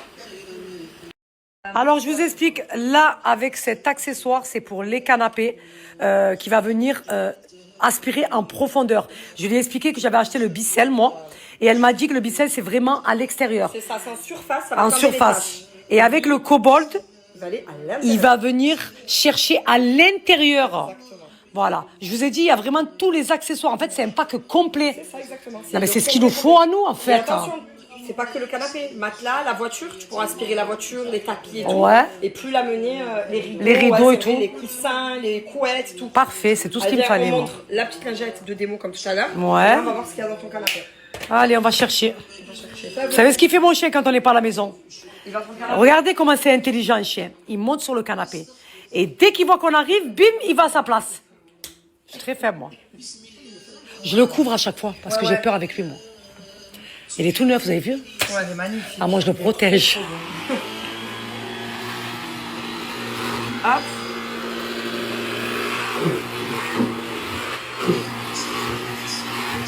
Alors, je vous explique. Là, avec cet accessoire, c'est pour les canapés qui va venir aspirer en profondeur. Je lui ai expliqué que j'avais acheté le Bicel, moi. Et elle m'a dit que le Bicel, c'est vraiment à l'extérieur. C'est ça, c'est en surface. Ça va En fermer les surface. taches. Et avec le kobold, Il va aller à l'intérieur. il va venir chercher à l'intérieur. Exactement. Voilà. Je vous ai dit, il y a vraiment tous les accessoires. En fait, c'est un pack complet. C'est ça, exactement. Non, mais le c'est ce qu'il complet nous faut à nous, en Et fait. attention, c'est pas que le canapé. Matelas, la voiture, tu pourras aspirer la voiture, les tapis et tout. Ouais. Et plus l'amener, les rideaux. Les rideaux et c'est vrai, tout. Les coussins, les couettes, tout. Parfait, c'est tout ce Allez, qu'il me viens, fallait, on moi. montre la petite lingette de démo comme tout à l'heure. Ouais. Et là, on va voir ce qu'il y a dans ton canapé. Allez, on va chercher. On va chercher ça. Vous savez ce qu'il fait mon chien quand on n'est pas à la maison? Il va prendre le canapé. Regardez comment c'est intelligent, un chien. Il monte sur le canapé. Et dès qu'il voit qu'on arrive, bim, il va à sa place. Je suis très faible, moi. Je le couvre à chaque fois parce que j'ai peur avec lui, moi. Il est tout neuf, vous avez vu? Ouais, elle est magnifique. Ah, moi, je le protège. Hop.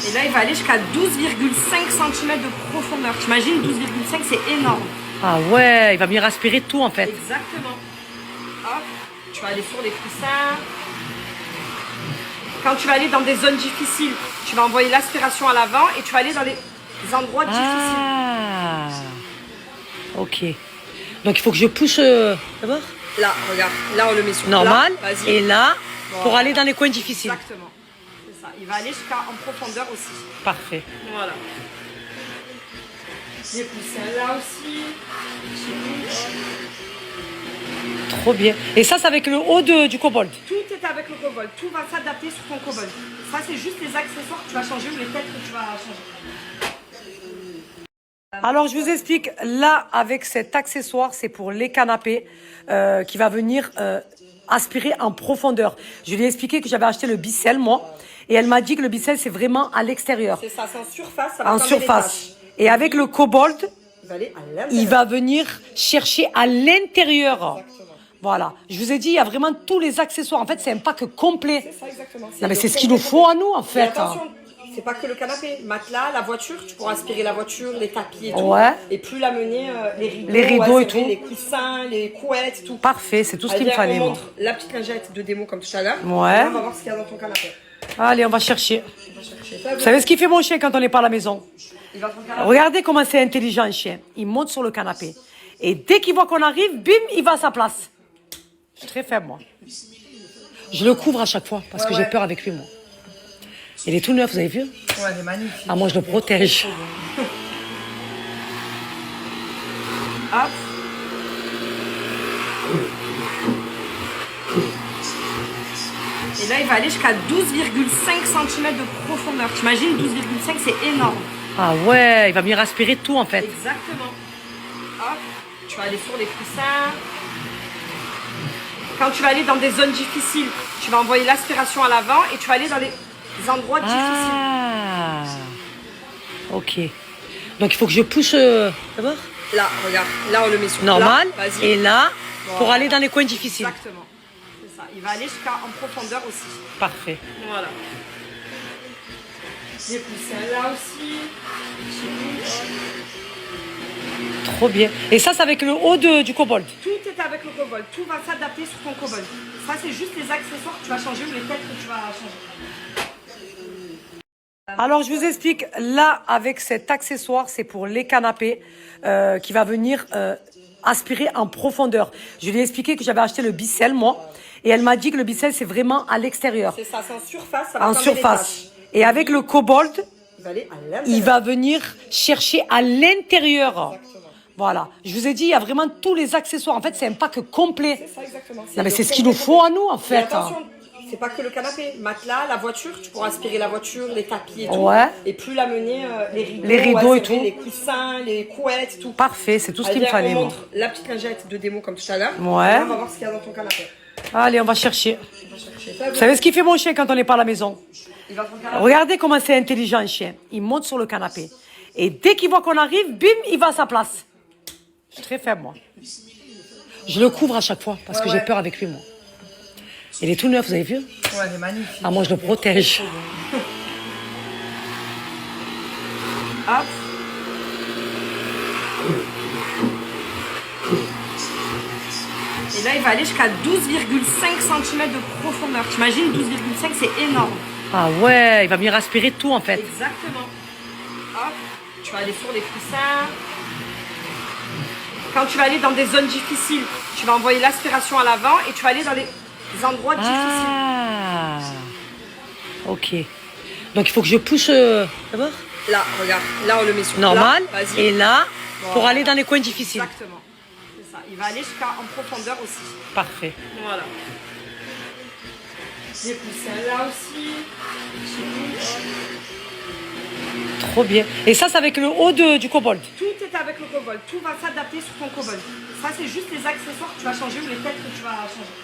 Et là, il va aller jusqu'à 12,5 cm de profondeur. T'imagines, 12,5, c'est énorme. Ah ouais, il va venir aspirer tout, en fait. Exactement. Hop. Tu vas aller sur les coussins. Quand tu vas aller dans des zones difficiles, tu vas envoyer l'aspiration à l'avant et tu vas aller dans les endroits difficiles. Ah. Ok. Donc, il faut que je pousse d'abord Là, regarde. Là, on le met sur normal. plat. Vas-y. Et là, pour Voilà. aller dans les coins difficiles. Exactement. C'est ça. Il va aller en profondeur aussi. Parfait. Voilà. J'ai poussé là aussi. Trop bien. Et ça, c'est avec le haut du kobold. Tout est avec le kobold. Tout va s'adapter sur ton kobold. Ça, c'est juste les accessoires que tu vas changer ou les têtes que tu vas changer. Alors, je vous explique. Là, avec cet accessoire, c'est pour les canapés qui va venir aspirer en profondeur. Je lui ai expliqué que j'avais acheté le Bicel, moi. Et elle m'a dit que le Bicel, c'est vraiment à l'extérieur. C'est ça, c'est en surface. Ça va En fermer les surface. taches. Et avec le kobold, Il va aller à l'intérieur. il va venir chercher à l'intérieur. Exactement. Voilà. Je vous ai dit, il y a vraiment tous les accessoires. En fait, c'est un pack complet. C'est ça, exactement. Non, mais le c'est ce qu'il complet nous faut à nous, en Et fait. attention, c'est pas que le canapé. Matelas, la voiture, tu pourras aspirer la voiture, les tapis et tout. Ouais. Et plus l'amener, Les rideaux ouais, et c'est vrai, tout. les coussins, les couettes, tout. Parfait, c'est tout ce qu'il me Allez, fallait, on moi. montre la petite lingette de démo comme tout à l'heure. Ouais. Et là, on va voir ce qu'il y a dans ton canapé. Allez, on va chercher. On va chercher ça. Vous savez ce qu'il fait mon chien quand on n'est pas à la maison? Il va dans ton canapé. Regardez comment c'est intelligent un chien. Il monte sur le canapé. Et dès qu'il voit qu'on arrive, bim, il va à sa place. Je suis très faible, moi. Je le couvre à chaque fois parce que j'ai peur avec lui, moi. Il est tout neuf, vous avez vu? Ouais, elle est magnifique. Ah, moi, je le protège. Hop. Et là, il va aller jusqu'à 12,5 cm de profondeur. T'imagines, 12,5, c'est énorme. Ah ouais, il va venir aspirer tout, en fait. Exactement. Hop. Tu vas aller sur les coussins. Quand tu vas aller dans des zones difficiles, tu vas envoyer l'aspiration à l'avant et tu vas aller dans les endroits difficiles. Ah, ok. Donc, il faut que je pousse d'abord Là, regarde. Là, on le met sur normal. plat. Vas-y. Et là, pour Voilà. aller dans les coins difficiles. Exactement. C'est ça. Il va aller jusqu'en profondeur aussi. Parfait. Voilà. Les coussins là aussi. Trop bien. Et ça, c'est avec le haut du kobold. Tout est avec le kobold. Tout va s'adapter sur ton kobold. Ça, c'est juste les accessoires que tu vas changer ou les têtes que tu vas changer. Alors, je vous explique. Là, avec cet accessoire, c'est pour les canapés qui va venir aspirer en profondeur. Je lui ai expliqué que j'avais acheté le Bicel, moi. Et elle m'a dit que le Bicel, c'est vraiment à l'extérieur. C'est ça, c'est en surface. Ça va En enlever surface. les Et avec le kobold, taches. Il va aller à l'intérieur. il va venir chercher à l'intérieur. Exactement. Voilà. Je vous ai dit, il y a vraiment tous les accessoires. En fait, c'est un pack complet. C'est ça, exactement. Non, mais c'est ce qu'il nous faut à nous, en Et fait. attention, c'est pas que le canapé. Matelas, la voiture, tu pourras aspirer la voiture, les tapis et tout. Ouais. Et plus l'amener, les rideaux, Les rideaux et c'est vrai, tout. les coussins, les couettes, tout. Parfait, c'est tout ce qu'il me Allez, fallait, on moi. montre la petite lingette de démo comme tout à l'heure. Ouais. Et là, on va voir ce qu'il y a dans ton canapé. Allez, on va chercher. On va chercher ça. Vous savez ce qu'il fait mon chien quand on n'est pas à la maison? Il va dans ton canapé. Regardez comment c'est intelligent un chien. Il monte sur le canapé. Et dès qu'il voit qu'on arrive, bim, il va à sa place. Je suis très faible, moi. Je le couvre à chaque fois parce que j'ai peur avec lui, moi. Il est tout neuf, vous avez vu? Ouais, elle est magnifique. Ah, moi, je le protège. Hop. Et là, il va aller jusqu'à 12,5 cm de profondeur. T'imagines, 12,5, c'est énorme. Ah ouais, il va venir aspirer tout, en fait. Exactement. Hop. Tu vas aller sur les coussins. Quand tu vas aller dans des zones difficiles, tu vas envoyer l'aspiration à l'avant et tu vas aller dans les endroits difficiles. Ah, ok. Donc, il faut que je pousse d'abord Là, regarde. Là, on le met sur normal. plat. Vas-y. Et là, pour Voilà. aller dans les coins difficiles. Exactement. C'est ça. Il va aller jusqu'en profondeur aussi. Parfait. Voilà. Les coussins là aussi. Trop bien. Et ça, c'est avec le haut du kobold. Tout est avec le kobold. Tout va s'adapter sur ton kobold. Ça, c'est juste les accessoires que tu vas changer ou les têtes que tu vas changer.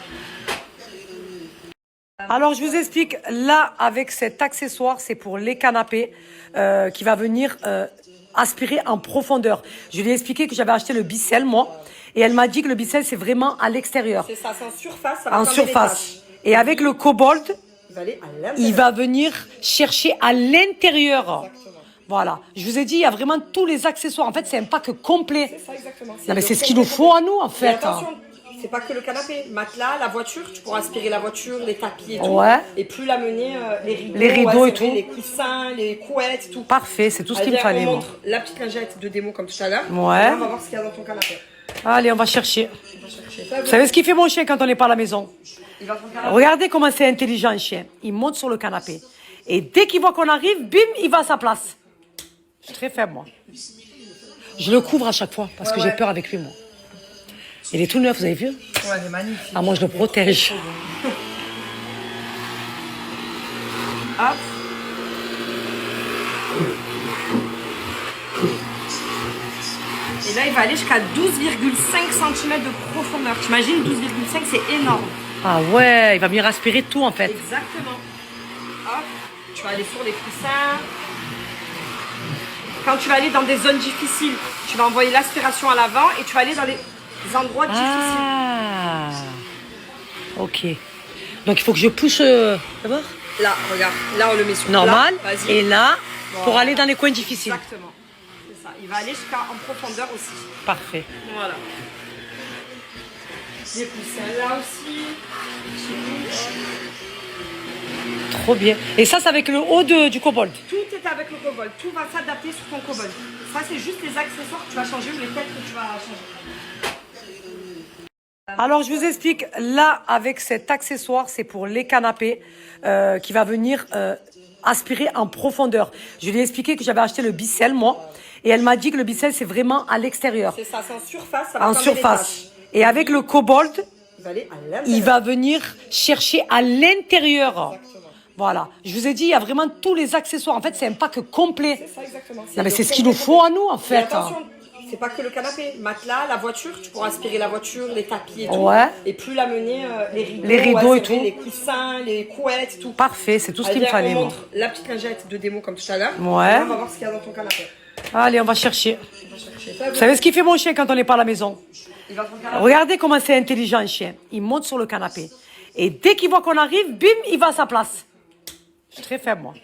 Alors, je vous explique. Là, avec cet accessoire, c'est pour les canapés qui va venir aspirer en profondeur. Je lui ai expliqué que j'avais acheté le Bicel, moi. Et elle m'a dit que le Bicel, c'est vraiment à l'extérieur. C'est ça, c'est en surface. Ça va En enlever les surface. taches. Et avec le kobold, Il va aller à l'intérieur. il va venir chercher à l'intérieur. Exactement. Voilà. Je vous ai dit, il y a vraiment tous les accessoires. En fait, c'est un pack complet. C'est ça, exactement. Non, mais c'est ce qu'il nous faut à nous, en Et fait. attention, c'est pas que le canapé. Matelas, la voiture, tu pourras aspirer la voiture, les tapis et tout. Ouais. Et plus l'amener, les rideaux, Les rideaux et c'est vrai, tout. les coussins, les couettes, tout. Parfait, c'est tout ce qu'il me Allez, fallait, on moi. montre la petite lingette de démo comme tout à l'heure. Ouais. Et là, on va voir ce qu'il y a dans ton canapé. Allez, on va chercher. On va chercher ça. Vous savez ce qu'il fait mon chien quand on n'est pas à la maison? Il va dans ton canapé. Regardez comment c'est intelligent un chien. Il monte sur le canapé. Et dès qu'il voit qu'on arrive, bim, il va à sa place. Je suis très faible, moi. Je le couvre à chaque fois parce que j'ai peur avec lui, moi. Il est tout neuf, vous avez vu? Ouais, elle est magnifique. Ah, moi, je le protège. Hop. Et là, il va aller jusqu'à 12,5 cm de profondeur. T'imagines, 12,5, c'est énorme. Ah ouais, il va venir aspirer tout, en fait. Exactement. Hop. Tu vas aller sur les coussins. Quand tu vas aller dans des zones difficiles, tu vas envoyer l'aspiration à l'avant et tu vas aller dans les endroits difficiles. Ah, ok. Donc, il faut que je pousse d'abord Là, regarde, là on le met sur normal. plat. Vas-y. Et là, pour Voilà. aller dans les coins difficiles. Exactement. C'est ça. Il va aller jusqu'en profondeur aussi. Parfait. Voilà. J'ai poussé là aussi. Trop bien. Et ça, c'est avec le haut du kobold. Tout est avec le kobold. Tout va s'adapter sur ton kobold. Ça, c'est juste les accessoires que tu vas changer ou les têtes que tu vas changer. Alors, je vous explique. Là, avec cet accessoire, c'est pour les canapés qui va venir aspirer en profondeur. Je lui ai expliqué que j'avais acheté le Bicel, moi. Et elle m'a dit que le Bicel, c'est vraiment à l'extérieur. C'est ça, c'est en surface. Ça va En fermer les surface. taches. Et avec le kobold, Il va aller à l'intérieur. il va venir chercher à l'intérieur. Exactement. Voilà. Je vous ai dit, il y a vraiment tous les accessoires. En fait, c'est un pack complet. C'est ça, exactement. Non, mais c'est ce qu'il nous faut à nous, en Mais fait. attention, c'est pas que le canapé. Matelas, la voiture, tu pourras aspirer la voiture, les tapis et tout. Ouais. Et plus l'amener, les rideaux, Les rideaux ouais, et c'est vrai, tout. les coussins, les couettes, tout. Parfait, c'est tout ce Allez, qu'il me viens, fallait, on moi. montre la petite lingette de démo comme tout à l'heure. Ouais. Et là, on va voir ce qu'il y a dans ton canapé. Allez, on va chercher. On va chercher ça. Vous savez ce qu'il fait mon chien quand on n'est pas à la maison? Il va ton canapé. Regardez comment c'est intelligent, un chien. Il monte sur le canapé. Et dès qu'il voit qu'on arrive, bim, il va à sa place. Je suis très faible, moi.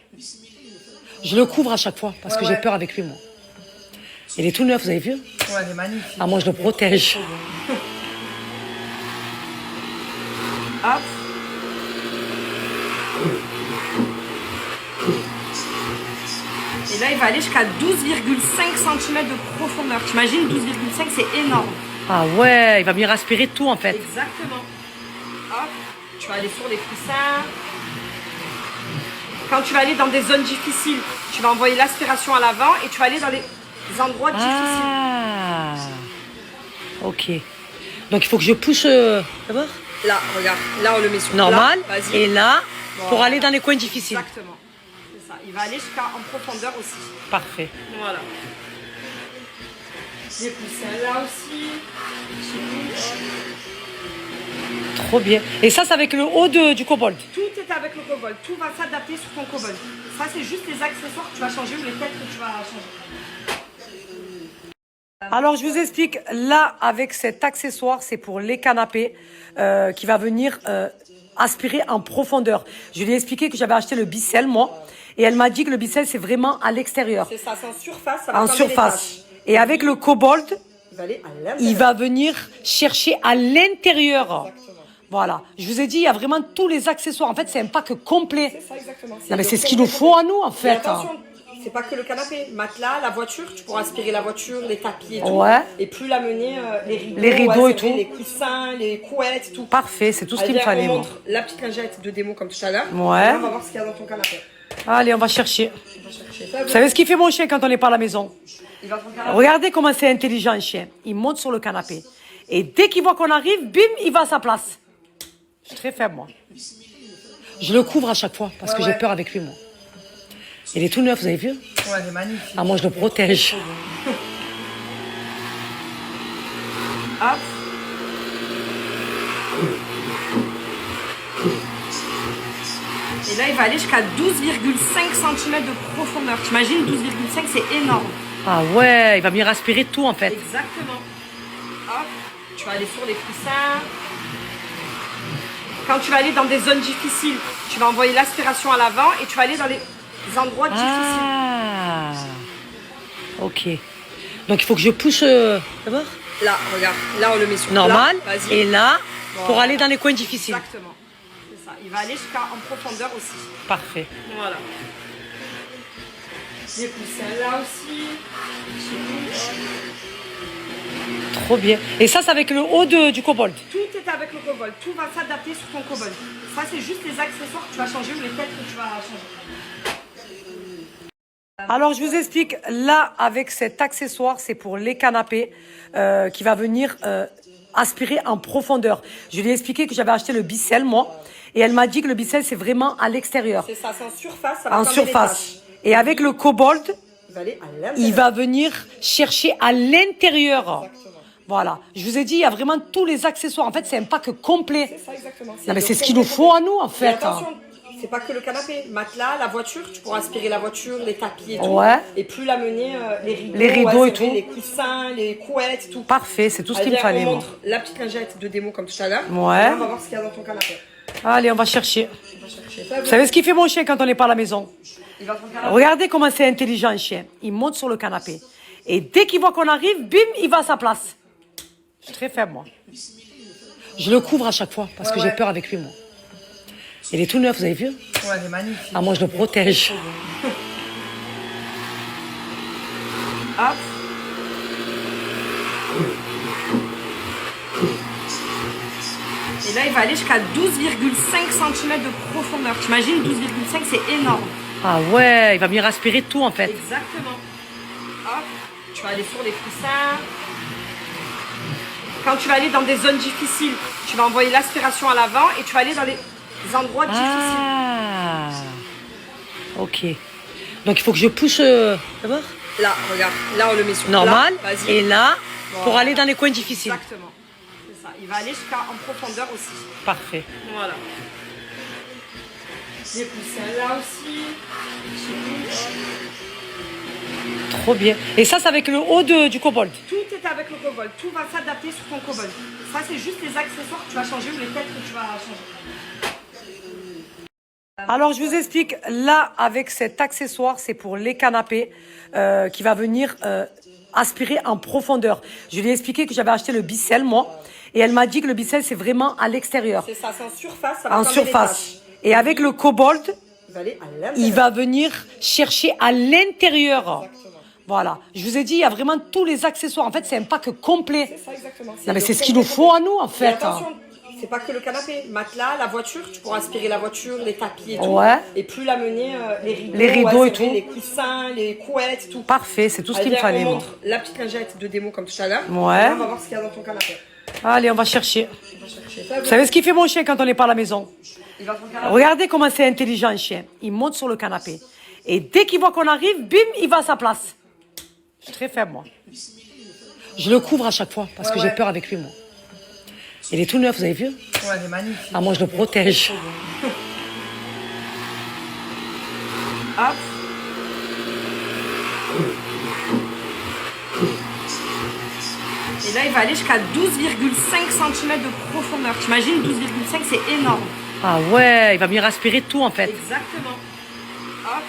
Je le couvre à chaque fois parce que j'ai peur avec lui, moi. Il est tout neuf, vous avez vu? Ouais, elle est magnifique. Ah, moi, je le protège. Hop. Et là, il va aller jusqu'à 12,5 cm de profondeur. T'imagines, 12,5, c'est énorme. Ah ouais, il va venir aspirer tout, en fait. Exactement. Hop. Tu vas aller sur les coussins. Quand tu vas aller dans des zones difficiles, tu vas envoyer l'aspiration à l'avant et tu vas aller dans les endroits difficiles. Ah. Ok. Donc, il faut que je pousse d'abord Là, regarde, là on le met sur normal. plat. Vas-y. Et là, pour Voilà. aller dans les coins difficiles. Exactement. C'est ça. Il va aller jusqu'en profondeur aussi. Parfait. Voilà. J'ai poussé là aussi. Trop bien. Et ça, c'est avec le haut du kobold. Tout est avec le kobold. Tout va s'adapter sur ton kobold. Ça, c'est juste les accessoires que tu vas changer ou les têtes que tu vas changer. Alors, je vous explique. Là, avec cet accessoire, c'est pour les canapés qui va venir aspirer en profondeur. Je lui ai expliqué que j'avais acheté le Bicel, moi. Et elle m'a dit que le Bicel, c'est vraiment à l'extérieur. C'est ça, c'est en surface. Ça va En fermer les surface. taches. Et avec le kobold, Il va aller à l'intérieur. il va venir chercher à l'intérieur. Exactement. Voilà. Je vous ai dit, il y a vraiment tous les accessoires. En fait, c'est un pack complet. C'est ça, exactement. Non, mais c'est ce qu'il nous faut à nous, en Mais fait. attention, c'est pas que le canapé. Matelas, la voiture, tu pourras aspirer la voiture, les tapis et tout. Ouais. Et plus l'amener, les rideaux, Les rideaux ouais, et c'est vrai, tout. les coussins, les couettes, tout. Parfait, c'est tout ce Allez, qu'il me viens, fallait, on moi. montre la petite lingette de démo comme tout à l'heure. Ouais. Et là, on va voir ce qu'il y a dans ton canapé. Allez, on va chercher. On va chercher ça. Vous savez ce qu'il fait mon chien quand on n'est pas à la maison? Il va ton canapé. Regardez comment c'est intelligent, un chien. Il monte sur le canapé. Et dès qu'il voit qu'on arrive, bim, il va à sa place. Je suis très faible, moi. Je le couvre à chaque fois parce que j'ai peur avec lui, moi. Il est tout neuf, vous avez vu? Ouais, elle est magnifique. Ah, moi, je le protège. Hop. Et là, il va aller jusqu'à 12,5 cm de profondeur. T'imagines, 12,5, c'est énorme. Ah ouais, il va venir aspirer tout, en fait. Exactement. Hop. Tu vas aller sur les coussins. Quand tu vas aller dans des zones difficiles, tu vas envoyer l'aspiration à l'avant et tu vas aller dans les endroits difficiles. Ah. Ok. Donc, il faut que je pousse d'abord Là, regarde, là on le met sur normal. plat. Vas-y. Et là, pour Voilà. aller dans les coins difficiles. Exactement. C'est ça. Il va aller jusqu'en profondeur aussi. Parfait. Voilà. J'ai poussé là aussi. Trop bien. Et ça, c'est avec le haut du kobold. Tout est avec le kobold. Tout va s'adapter sur ton kobold. Ça, c'est juste les accessoires que tu vas changer ou les têtes que tu vas changer. Alors, je vous explique. Là, avec cet accessoire, c'est pour les canapés qui va venir aspirer en profondeur. Je lui ai expliqué que j'avais acheté le Bicel, moi. Et elle m'a dit que le Bicel, c'est vraiment à l'extérieur. C'est ça, c'est en surface. Ça va En fermer les surface. taches. Et avec le kobold, Il va aller à l'intérieur. il va venir chercher à l'intérieur. Exactement. Voilà. Je vous ai dit, il y a vraiment tous les accessoires. En fait, c'est un pack complet. C'est ça, exactement. Non, mais c'est ce qu'il nous faut à nous, en Mais fait. attention, c'est pas que le canapé. Matelas, la voiture, tu pourras aspirer la voiture, les tapis et tout. Ouais. Et plus l'amener, les rideaux, Les rideaux ouais, et c'est vrai, tout. les coussins, les couettes, tout. Parfait, c'est tout ce Allez, qu'il me viens, fallait, on moi. montre la petite lingette de démo comme tout à l'heure. Ouais. Et là, on va voir ce qu'il y a dans ton canapé. Allez, on va chercher. On va chercher chercher ça. Vous savez ce qu'il fait mon chien quand on n'est pas à la maison? Il va te regarder. Regardez comment c'est intelligent un chien. Il monte sur le canapé. Et dès qu'il voit qu'on arrive, bim, il va à sa place. Je suis très faible, moi. Je le couvre à chaque fois parce que j'ai peur avec lui, moi. Il est tout neuf, vous avez vu? Ouais, elle est magnifique. Ah, moi, je le protège. Hop. Et là, il va aller jusqu'à 12,5 cm de profondeur. T'imagines, 12,5, c'est énorme. Ah ouais, il va venir aspirer tout, en fait. Exactement. Hop. Tu vas aller sur les coussins. Quand tu vas aller dans des zones difficiles, tu vas envoyer l'aspiration à l'avant et tu vas aller dans les endroits difficiles. Ah, ok. Donc, il faut que je pousse d'abord Là, regarde. Là, on le met sur normal. plat. Vas-y. Et là, pour Voilà. aller dans les coins difficiles. Exactement. C'est ça. Il va aller jusqu'à en profondeur aussi. Parfait. Voilà. Les coussins là aussi. Trop bien. Et ça, c'est avec le haut du kobold. Tout est avec le kobold. Tout va s'adapter sur ton kobold. Ça, c'est juste les accessoires que tu vas changer ou les têtes que tu vas changer. Alors, je vous explique. Là, avec cet accessoire, c'est pour les canapés qui va venir aspirer en profondeur. Je lui ai expliqué que j'avais acheté le Bicel, moi. Et elle m'a dit que le Bicel, c'est vraiment à l'extérieur. C'est ça, c'est en surface. Ça va En fermer les surface. taches. Et avec le kobold, Il va aller à l'intérieur. il va venir chercher à l'intérieur. Exactement. Voilà. Je vous ai dit, il y a vraiment tous les accessoires. En fait, c'est un pack complet. C'est ça, exactement. Non, mais le c'est ce qu'il complet nous faut à complet. nous, en Et fait. attention, c'est pas que le canapé. Le matelas, la voiture, tu pourras aspirer la voiture, les tapis et tout. Ouais. Et plus l'amener, les rideaux. Les rideaux et c'est vrai, tout. Les coussins, les couettes, tout. Parfait, c'est tout ce Allez, qu'il me viens, fallait, on moi. montre la petite lingette de démo comme tout à l'heure. Ouais. Et là, on va voir ce qu'il y a dans ton canapé. Allez, on va chercher. On va chercher ça. Vous savez ce qu'il fait mon chien quand on n'est pas à la maison? Il va te regarder. Regardez comment c'est intelligent un chien. Il monte sur le canapé. Et dès qu'il voit qu'on arrive, bim, il va à sa place. Je suis très faible, moi. Je le couvre à chaque fois parce que j'ai peur avec lui, moi. Il est tout neuf, vous avez vu? Ouais, elle est magnifique. Ah, moi, je le protège. Hop. Et là, il va aller jusqu'à 12,5 cm de profondeur. T'imagines, 12,5, c'est énorme. Ah ouais, il va venir aspirer tout, en fait. Exactement. Hop.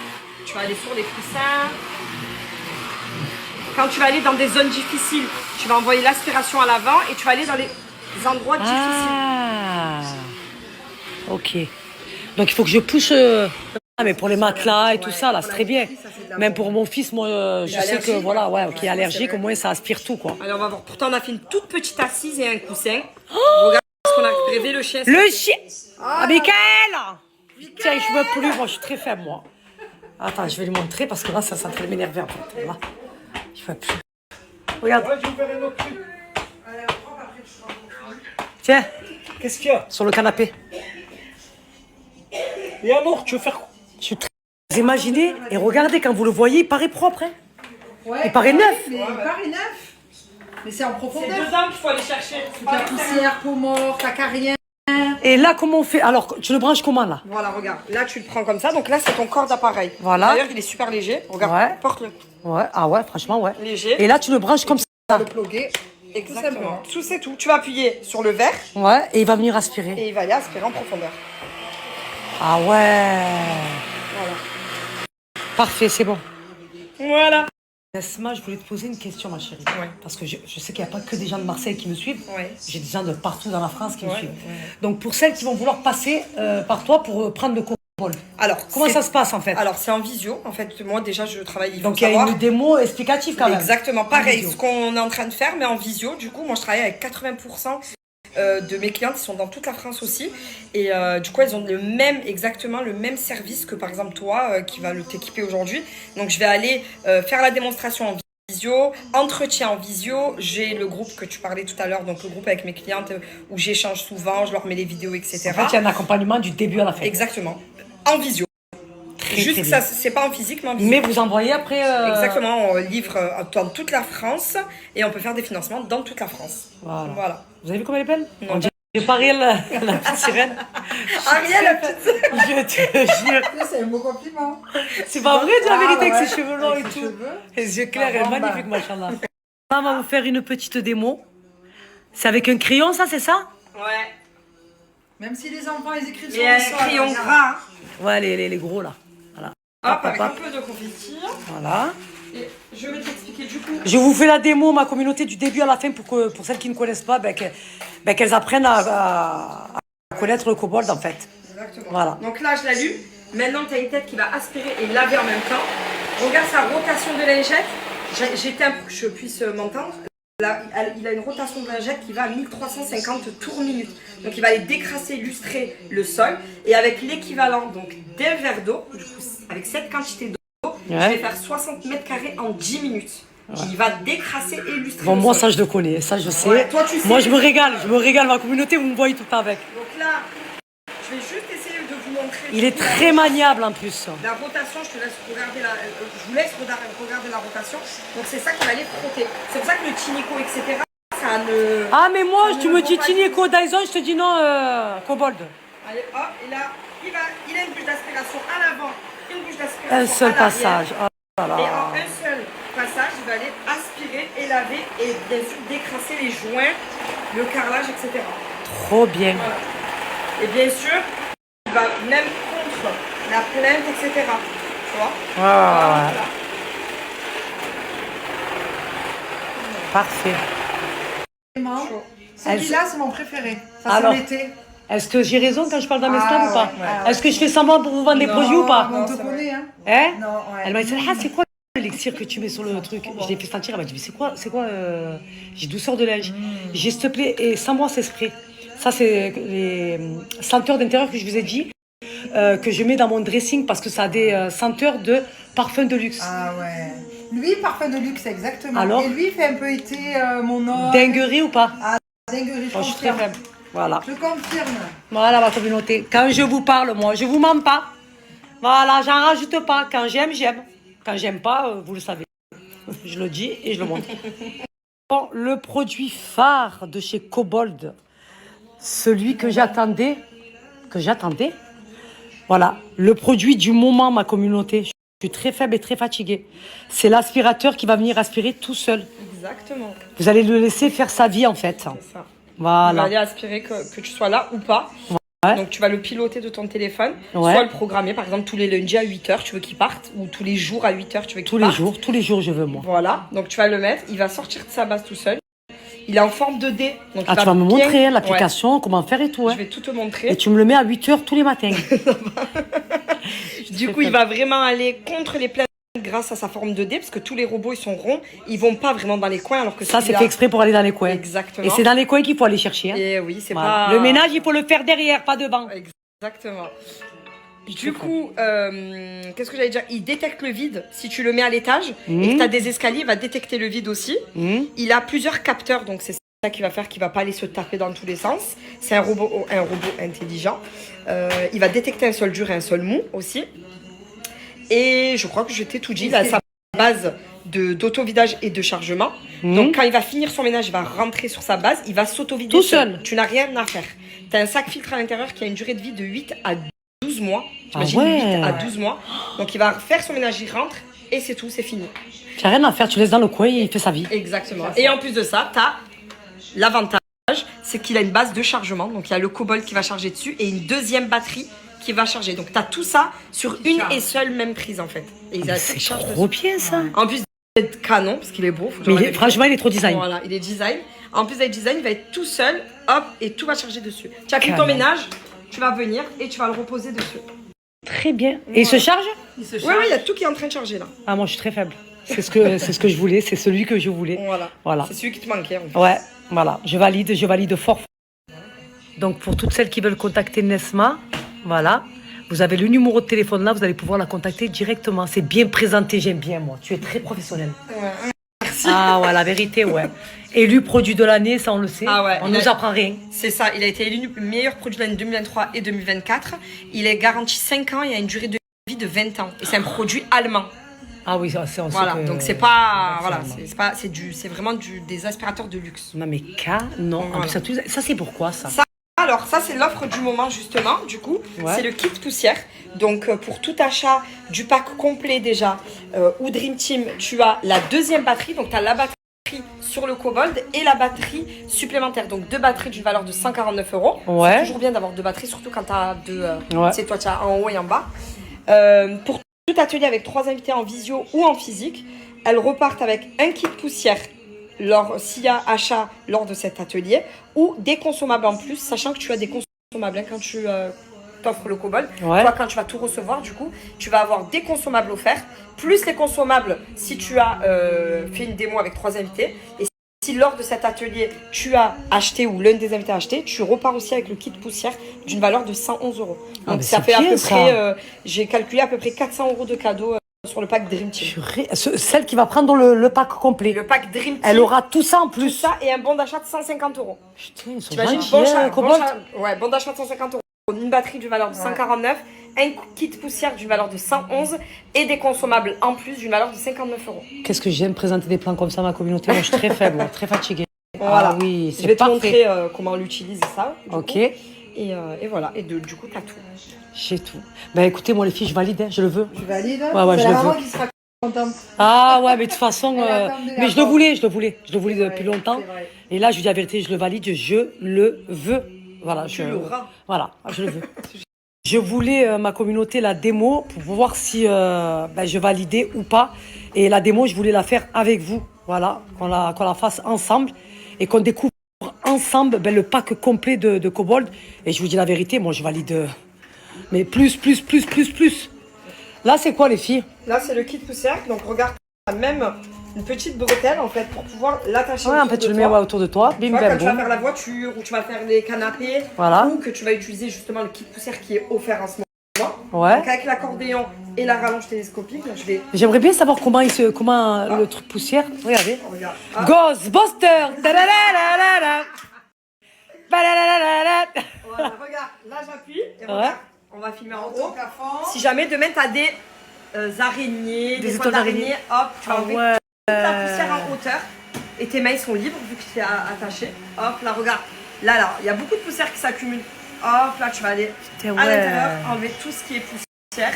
Tu vas aller sur les coussins. Quand tu vas aller dans des zones difficiles, tu vas envoyer l'aspiration à l'avant et tu vas aller dans les endroits difficiles. Ah, ok. Donc, il faut que je pousse... Ah, mais pour les matelas et tout ça, là, c'est très bien. Même pour mon fils, moi, je sais que, allergique, voilà, ouais. ouais, qui est allergique, au moins, ça aspire tout, quoi. Allez, on va voir. Pourtant, on a fait une toute petite assise et un coussin. Regarde ce qu'on a rêvé, le chien. Le chien. Ah, Michael. Tiens, je veux plus. Moi, je suis très faible, moi. Attends, je vais lui montrer parce que là, ça est en train de m'énerver, en fait. Là, je veux plus. Regarde. Tiens, Qu'est-ce qu'il y a? sur le canapé. Et alors, tu veux faire quoi? Je suis très... Vous imaginez et regardez, quand vous le voyez, il paraît propre, hein. Ouais, Il paraît neuf. Mais il paraît neuf. Mais c'est en C'est profondeur. dedans qu'il faut aller chercher. C'est La pas l'extérieur. poussière, peau morte, la carrière. Et là, comment on fait? Alors, tu le branches comment, là? Voilà, regarde. Là, tu le prends comme ça. Donc là, c'est ton corps d'appareil. Voilà. D'ailleurs, il est super léger. Regarde, Ouais. porte-le. Ouais, ah ouais, franchement, ouais. Léger. Et là, tu le branches comme ça. Le ploguer. Exactement. Tout, c'est tout. Tu vas appuyer sur le verre Ouais, et il va venir aspirer. et il va aller aspirer en profondeur. Ah ouais. Voilà. Parfait, c'est bon. Voilà. Esma, je voulais te poser une question, ma chérie. Ouais. Parce que je sais qu'il n'y a pas que des gens de Marseille qui me suivent. Ouais. J'ai des gens de partout dans la France qui me Ouais, suivent. ouais. Donc, pour celles qui vont vouloir passer par toi pour prendre le contrôle, Alors, comment c'est- ça se passe en fait? Alors, c'est en visio. En fait, moi, déjà, je travaille. Il faut Donc, il y a savoir. une démo explicative quand même. Exactement, pareil, visio. ce qu'on est en train de faire, mais en visio. Du coup, moi, je travaille avec 80% de mes clientes qui sont dans toute la France aussi. Et du coup, elles ont exactement le même service que, par exemple, toi, qui va t'équiper aujourd'hui. Donc, je vais aller faire la démonstration en visio, entretien en visio. J'ai le groupe que tu parlais tout à l'heure, donc le groupe avec mes clientes où j'échange souvent, je leur mets les vidéos, etc. En fait, il y a un accompagnement du début à la fin. Exactement, en visio. Très, Juste très que bien. ça, c'est pas en physique, mais en visio. Mais vous envoyez après. Exactement, on livre dans toute la France et on peut faire des financements dans toute la France. Voilà. Vous avez vu comment elle est belle? Non. On dirait Ariel, la petite sirène. Ariel, la petite. Je te jure. C'est un beau compliment. C'est pas vrai, de la Ah, vérité, ouais. avec ses cheveux longs et Avec ses tout. cheveux. Les yeux clairs, Ah, elle est bon, magnifique, bah. machallah. On va vous faire une petite démo. C'est avec un crayon, ça, c'est ça? Ouais. Même si les enfants ils écrivent Et sur un le sol. crayon regarde. gras. Ouais, les gros là. Voilà. Hop, avec un peu de confiture. Voilà. Et je vais t'expliquer du coup. Je vous fais la démo, ma communauté, du début à la fin pour celles qui ne connaissent pas, qu'elles apprennent à connaître le kobold en fait. Exactement. Voilà. Donc là, je l'allume. Maintenant, tu as une tête qui va aspirer et laver en même temps. Regarde sa rotation de lingette. J'éteins pour que je puisse m'entendre. Là, il a une rotation de lingette qui va à 1350 tours minute. Donc il va aller décrasser, lustrer le sol. Et avec l'équivalent d'un verre d'eau, du coup, avec cette quantité d'eau, je vais faire 60 mètres carrés en 10 minutes. Il va décrasser et lustrer Bon, le moi sol. ça je le connais, ça je sais. Ouais, toi, tu sais. Moi je me régale, ma communauté, vous me voyez tout le temps avec. Donc là, je vais juste essayer de vous montrer. Il est très maniable en plus. La rotation, je te laisse regarder je vous laisse regarder la rotation. Donc c'est ça qui va aller frotter. C'est pour ça que le Tinico, etc., ça ne... Ah mais moi, ça tu ne me vaut dis pas Tinico Dyson, je te dis non, kobold. Allez, hop, et là, il a une bouche d'aspiration à l'avant, une bouche d'aspiration Un seul à l'arrière. passage. Oh là là. Et en un seul passage, il va aller aspirer et laver et bien sûr décrasser les joints, le carrelage, etc. Trop bien. Voilà. Et bien sûr, il va même contre la plainte, etc. Tu vois? Ouais. Voilà. Parfait. Vraiment, Elle- celui-là, c'est mon préféré. Ça, Alors, c'est l'été. Est-ce que j'ai raison quand je parle d'Amescam ou pas? ouais. Est-ce que je fais semblant pour vous vendre des produits ou pas? On te connaît, hein. Hein? Non, ouais. Elle m'a dit, ah, c'est quoi l'élixir que tu mets sur le truc? Je l'ai fait sentir, elle m'a dit, mais c'est quoi j'ai douceur de linge. J'ai s'il te plaît, et sans moi c'est spray. Ça, c'est les senteurs d'intérieur que je vous ai dit, que je mets dans mon dressing parce que ça a des senteurs de parfum de luxe. Ah ouais. Lui, parfum de luxe, exactement. Alors Et lui, il fait un peu été mon or. Dinguerie ou pas? Dinguerie, je Moi, je suis très confirme. faible. Voilà. Je confirme. Voilà ma communauté. Quand je vous parle, moi, je vous mens pas. Voilà, j'en rajoute pas. Quand j'aime, j'aime. Quand j'aime pas, vous le savez. Je le dis et je le montre. Bon, le produit phare de chez Kobold, celui que j'attendais, voilà, le produit du moment, ma communauté. Je suis très faible et très fatiguée. C'est l'aspirateur qui va venir aspirer tout seul. Exactement. Vous allez le laisser faire sa vie en fait. C'est ça. Il Voilà. va aller aspirer que tu sois là ou pas. Ouais. Donc tu vas le piloter de ton téléphone, Ouais. soit le programmer, par exemple tous les lundis à 8h, tu veux qu'il parte, ou tous les jours à 8h, tu veux qu'il Tous parte. les jours, je veux moi. Voilà, donc tu vas le mettre, il va sortir de sa base tout seul. Il est en forme de D. Donc Ah, il tu vas me bien- montrer hein, l'application, comment faire et tout. Ouais. Hein. Je vais tout te montrer. Et tu me le mets à 8h tous les matins. Du coup, il va vraiment aller contre les plaintes grâce à sa forme de D, parce que tous les robots, ils sont ronds, ils vont pas vraiment dans les coins, alors que Ça, c'est celui-là- fait exprès pour aller dans les coins. Exactement. Et c'est dans les coins qu'il faut aller chercher. Hein. Et oui, c'est Voilà. pas... Le ménage, il faut le faire derrière, pas devant. Exactement. Du coup, qu'est-ce que j'allais dire? Il détecte le vide si tu le mets à l'étage et que tu as des escaliers, il va détecter le vide aussi. Il a plusieurs capteurs, donc c'est ça qui va faire qu'il va pas aller se taper dans tous les sens. C'est un robot intelligent. Il va détecter un sol dur et un sol mou aussi. Et je crois que je t'ai tout dit. Il a sa base d'auto-vidage et de chargement. Donc quand il va finir son ménage, il va rentrer sur sa base, il va s'auto-vider Tout seul. Tu n'as rien à faire. Tu as un sac filtre à l'intérieur qui a une durée de vie de 8 à 12 mois. T'imagines, ouais. 8 à 12 mois. Donc il va faire son ménage, il rentre et c'est tout, c'est fini. Tu n'as rien à faire, tu laisses dans le coin et il fait sa vie. Exactement. Et en plus de ça, tu as l'avantage, c'est qu'il a une base de chargement. Donc il y a le Cobalt qui va charger dessus et une deuxième batterie qui va charger. Donc tu as tout ça sur une et seule même prise en fait. Et il a C'est cette charge trop dessus. bien ça. En plus d'être canon, parce qu'il est beau. Faut que Mais j'en avais franchement, il est trop design. Voilà, il est design. En plus d'être design, il va être tout seul, hop, et tout va charger dessus. Tu as fait ton Canon. ménage, tu vas venir et tu vas le reposer dessus. Très bien. Et il se charge? Oui, oui, il y a tout qui est en train de charger là. Ah, moi, je suis très faible. C'est ce que je voulais, c'est celui que je voulais. Voilà. Voilà. C'est celui qui te manquait. En fait. Ouais, voilà. Je valide fort. Donc, pour toutes celles qui veulent contacter Nesma, voilà. Vous avez le numéro de téléphone là, vous allez pouvoir la contacter directement. C'est bien présenté, j'aime bien moi. Tu es très professionnel. Ouais. Merci. Ah ouais, la vérité, ouais. Élu produit de l'année, ça on le sait. Ah ouais, On il nous a- apprend rien. C'est ça, il a été élu meilleur produit de l'année 2023 et 2024. Il est garanti 5 ans et a une durée de vie de 20 ans. Et c'est un produit allemand. Ah oui, ça, on sait Voilà, que- donc c'est pas. c'est Voilà, allemand. c'est vraiment des aspirateurs de luxe. Non mais non. En Voilà. plus, ça c'est pourquoi ça? Alors ça c'est l'offre du moment justement, du coup, Ouais. c'est le kit poussière. Donc pour tout achat du pack complet déjà ou Dream Team, tu as la deuxième batterie, donc tu as la batterie sur le Cobalt et la batterie supplémentaire. Donc 2 batteries d'une valeur de 149 €. Ouais. C'est toujours bien d'avoir 2 batteries, surtout quand tu as 2. Ouais. Tu sais, toi, tu as en haut et en bas. Pour tout atelier avec 3 invités en visio ou en physique, elles repartent avec un kit poussière s'il y a achat lors de cet atelier ou des consommables en plus, sachant que tu as des consommables quand tu t'offres le Cobalt. Ouais. Toi, quand tu vas tout recevoir, du coup, tu vas avoir des consommables offerts, plus les consommables si tu as fait une démo avec 3 invités. Et si lors de cet atelier, tu as acheté ou l'un des invités a acheté, tu repars aussi avec le kit poussière d'une valeur de 111 €. Ah, Donc mais ça c'est fait à bien, peu ça. près, j'ai calculé à peu près 400 € de cadeaux sur le pack Dream Team. Purée, celle qui va prendre le pack complet. Le pack Dream Team, Elle aura tout ça en tout plus. ça et un bon d'achat de 150 €. Putain, ils sont T'imagines, gentils, bon hein, Cobalt. bon d'achat de 150 €, une batterie d'une valeur de 149, un kit poussière d'une valeur de 111 et des consommables en plus d'une valeur de 59 €. Qu'est-ce que j'aime présenter des plans comme ça à ma communauté. Moi, je suis très faible, moi, très fatiguée. Voilà. Ah oui, Je c'est vais te parfait. montrer comment on l'utilise ça. du Ok, coup. Et voilà, et du coup, t'as tout. j'ai tout. Ben écoutez, moi les filles, je valide, hein, je le veux. Tu valides? Ouais, C'est je la le maman veux. qui sera contente. Ah ouais, mais de toute façon, Elle attendait mais la je le porte. voulais depuis vrai, longtemps. c'est vrai. Et là, je lui dis la vérité, je le valide, je le veux. Voilà, Tu l'auras. Voilà, je le veux. Je voulais ma communauté la démo pour voir si je validais ou pas. Et la démo, je voulais la faire avec vous. Voilà, qu'on la fasse ensemble et qu'on découvre ensemble le pack complet de Cobalt. Et je vous dis la vérité, moi je valide. Mais plus. Là, c'est quoi les filles? Là, c'est le kit poussière. Donc, regarde, t'as même une petite bretelle en fait pour pouvoir l'attacher Ouais, en fait, tu le mets autour de toi. Tu Bim, vois, bam, quand tu vas boum. faire la voiture ou tu vas faire les canapés Voilà. ou que tu vas utiliser justement le kit poussière qui est offert en ce moment. Ouais. Donc, avec l'accordéon et la rallonge télescopique, là, je vais. J'aimerais bien savoir comment le truc poussière. Regardez. Regarde. Ah, Ghostbusters. Ta-da-da-da-da-da. Ba-da-da-da-da-da. voilà, regarde, là j'appuie et Ouais. regarde, on va filmer en Au haut. plafond. Si jamais demain t'as des araignées, Des des étoiles toiles d'araignée, hop, tu vas Ah enlever ouais. toute la poussière en hauteur et tes mailles sont libres vu que tu es attaché. Hop, là regarde, là, il y a beaucoup de poussière qui s'accumule. Hop, là tu vas aller Putain, à ouais. l'intérieur, enlever tout ce qui est poussière.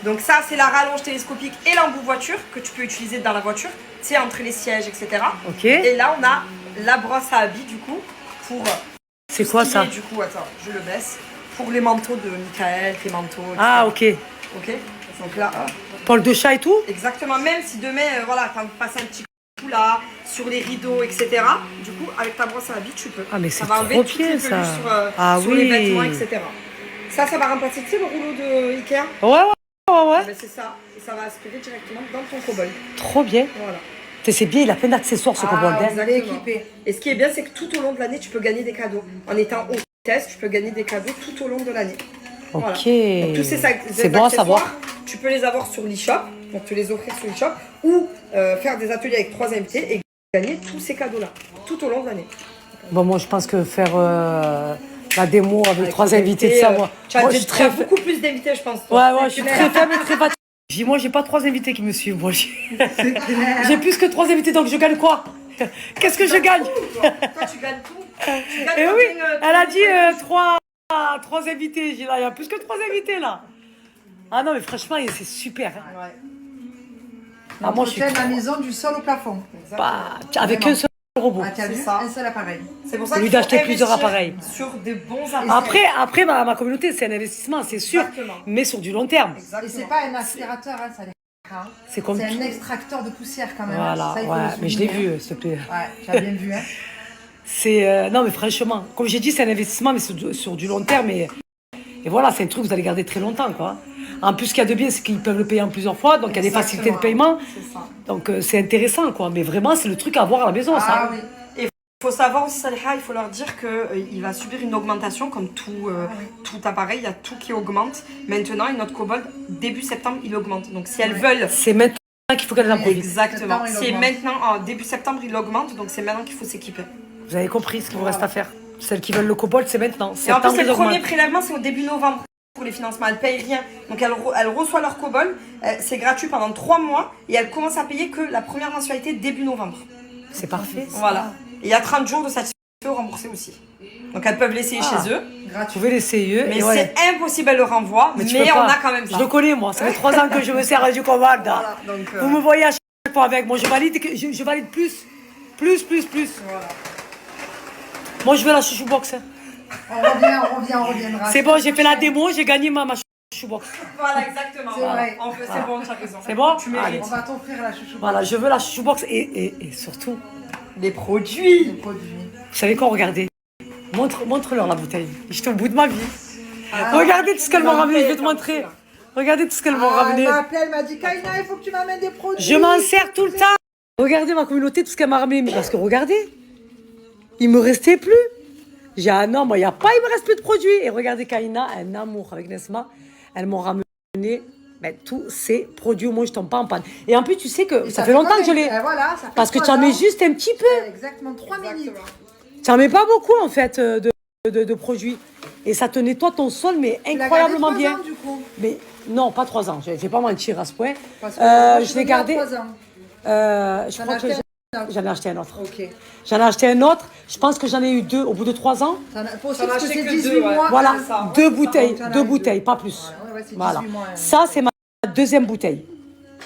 Donc ça c'est la rallonge télescopique et l'embout voiture que tu peux utiliser dans la voiture, tu sais, entre les sièges, etc. Ok. Et là on a la brosse à habits du coup pour... C'est quoi ça? Du coup, attends, je le baisse. Pour les manteaux de Michael, tes manteaux, etc. Ah, ok. Ok. Donc là, hop. Poil de chat et tout? Exactement. Même si demain, voilà, t'as passé un petit coup là, sur les rideaux, etc. Du coup, avec ta brosse à habits, tu peux. Ah, mais ça c'est va enlever trop toutes bien, les ça. peluches Ah sur oui. les vêtements, etc. Ça va remplacer, tu sais, le rouleau de Ikea. Ouais. Ah ben, c'est ça. Et ça va aspirer directement dans ton Cobalt. Trop bien. Voilà. C'est bien, il a plein d'accessoires ce Cobalt. hein. exactement. équipé. Et ce qui est bien, c'est que tout au long de l'année, tu peux gagner des cadeaux. En étant au test, tu peux gagner des cadeaux tout au long de l'année. Voilà. Ok. Donc, tous ces C'est bon à savoir. accessoires, tu peux les avoir sur l'e-shop, donc te les offrir sur l'e-shop, ou faire des ateliers avec 3 invités et gagner tous ces cadeaux-là, tout au long de l'année. Bon, moi, je pense que faire la démo avec 3 les invités de ça, moi. Tu as, Moi, je suis très beaucoup plus d'invités, je pense. toi. Ouais, je suis très faible et très fatiguée. Moi, j'ai pas 3 invités qui me suivent. Moi, j'ai plus que 3 invités, donc je gagne quoi? Qu'est-ce que je gagne? Toi, tu gagnes tout. Tu gagnes Eh quand oui, même, elle a tout. dit 3 invités. J'ai là, il y a plus que 3 invités là. Ah non, mais franchement, c'est super. hein. Ouais. Ah, moi, je suis Entretien de la maison du sol au plafond. pas avec un seul robot. Ah, t'as C'est vu? ça. Un seul appareil. C'est pour ça Au lieu qu'il faut d'acheter plusieurs investir appareils. sur des bons appareils. Après ma communauté, c'est un investissement, c'est sûr, Exactement. mais sur du long terme. Et Exactement. c'est pas un aspirateur, hein, ça les hein. C'est comme C'est tout. un extracteur de poussière quand même. Voilà, Ça, il faut ouais, le mais je l'ai souligner, vu, s'il te plaît. hein. Ouais, tu as bien vu, hein. C'est non, mais franchement, comme j'ai dit, c'est un investissement, mais sur du long terme. Et voilà, c'est un truc que vous allez garder très longtemps, quoi. En plus, ce qu'il y a de bien, c'est qu'ils peuvent le payer en plusieurs fois, donc il y a des facilités de paiement. C'est ça. Donc c'est intéressant, quoi. Mais vraiment, c'est le truc à avoir à la maison, ça. Ah oui. Il faut savoir aussi, Saliha, il faut leur dire qu'il va subir une augmentation, comme tout appareil, il y a tout qui augmente. Maintenant, et notre Cobalt, début septembre, il augmente. Donc si elles veulent... C'est maintenant qu'il faut qu'elles en profitent. Exactement. Septembre, il C'est augmente. maintenant, début septembre, il augmente, donc c'est maintenant qu'il faut s'équiper. Vous avez compris ce qu'il vous reste à faire. Celles qui veulent le Cobalt, c'est maintenant. Et en plus, Septembre, les ils augmentent. premiers prélèvements, c'est au début novembre pour les financements. Elles payent rien. Donc elles reçoivent leur Cobalt, c'est gratuit pendant 3 mois, et elles commencent à payer que la première mensualité début novembre. C'est parfait. ça. Voilà. Et il y a 30 jours de satisfaction remboursés aussi. Donc elles peuvent l'essayer chez eux. Vous Gratuit. pouvez l'essayer. Mais et ouais. c'est impossible le renvoi, mais, tu peux on pas. a quand même ça. Je le connais, moi. Ça fait 3 ans que je me sers du Cobalt. Voilà, donc, Vous me voyez à chaque fois avec. Moi, je valide plus Plus. Voilà. Moi, je veux la chouchou box. Hein. On reviendra. C'est bon, j'ai fait la démo, j'ai gagné ma chouchou box. Voilà, exactement. C'est vrai. C'est bon, tu as raison. C'est bon? Tu mérites. On va t'offrir la chouchou. Voilà, je veux la chouchou box et surtout, Les produits. Les produits. vous savez quoi, regardez. Montre-leur la bouteille. J'étais au bout de ma vie. Regardez tout ce qu'elles m'ont ramené, je vais te montrer. Regardez tout ce qu'elles m'ont ramené. Elle m'a appelé, elle m'a dit Kaina, il faut que tu m'amènes des produits. Je m'en sers tout le temps. Regardez ma communauté, tout ce qu'elle m'a ramené. Parce que regardez, il me restait plus. J'ai un non, moi, il me reste plus de produits. Et regardez, Kaina, un amour avec Nesma. Elles m'ont ramené tous ces produits. Au moins, je tombe pas en panne. Et en plus, tu sais que ça fait longtemps que je l'ai. Voilà, ça fait Parce que 3 tu en mets ans. juste un petit peu. Exactement, 3 minutes. Tu n'en mets pas beaucoup, en fait, de produits. Et ça te nettoie ton sol, mais Tu l'as incroyablement gardé 3 bien. ans, du coup. Mais non, pas 3 ans. Je ne vais pas mentir à ce point. Parce que moi, Je l'ai venue à gardé. 3 ans. Je T'en crois as que acheté un autre. j'en ai acheté un autre. Ok. J'en ai acheté un autre. Je pense que j'en ai eu 2 au bout de 3 ans. T'en as possible T'en as parce que acheté c'est que 18 deux, ouais. mois. Voilà, c'est ça. 2 Ouais, bouteilles, t'en as 2 eu bouteilles, pas plus. Ouais, c'est Voilà. 18 mois. Ça, c'est ma deuxième bouteille.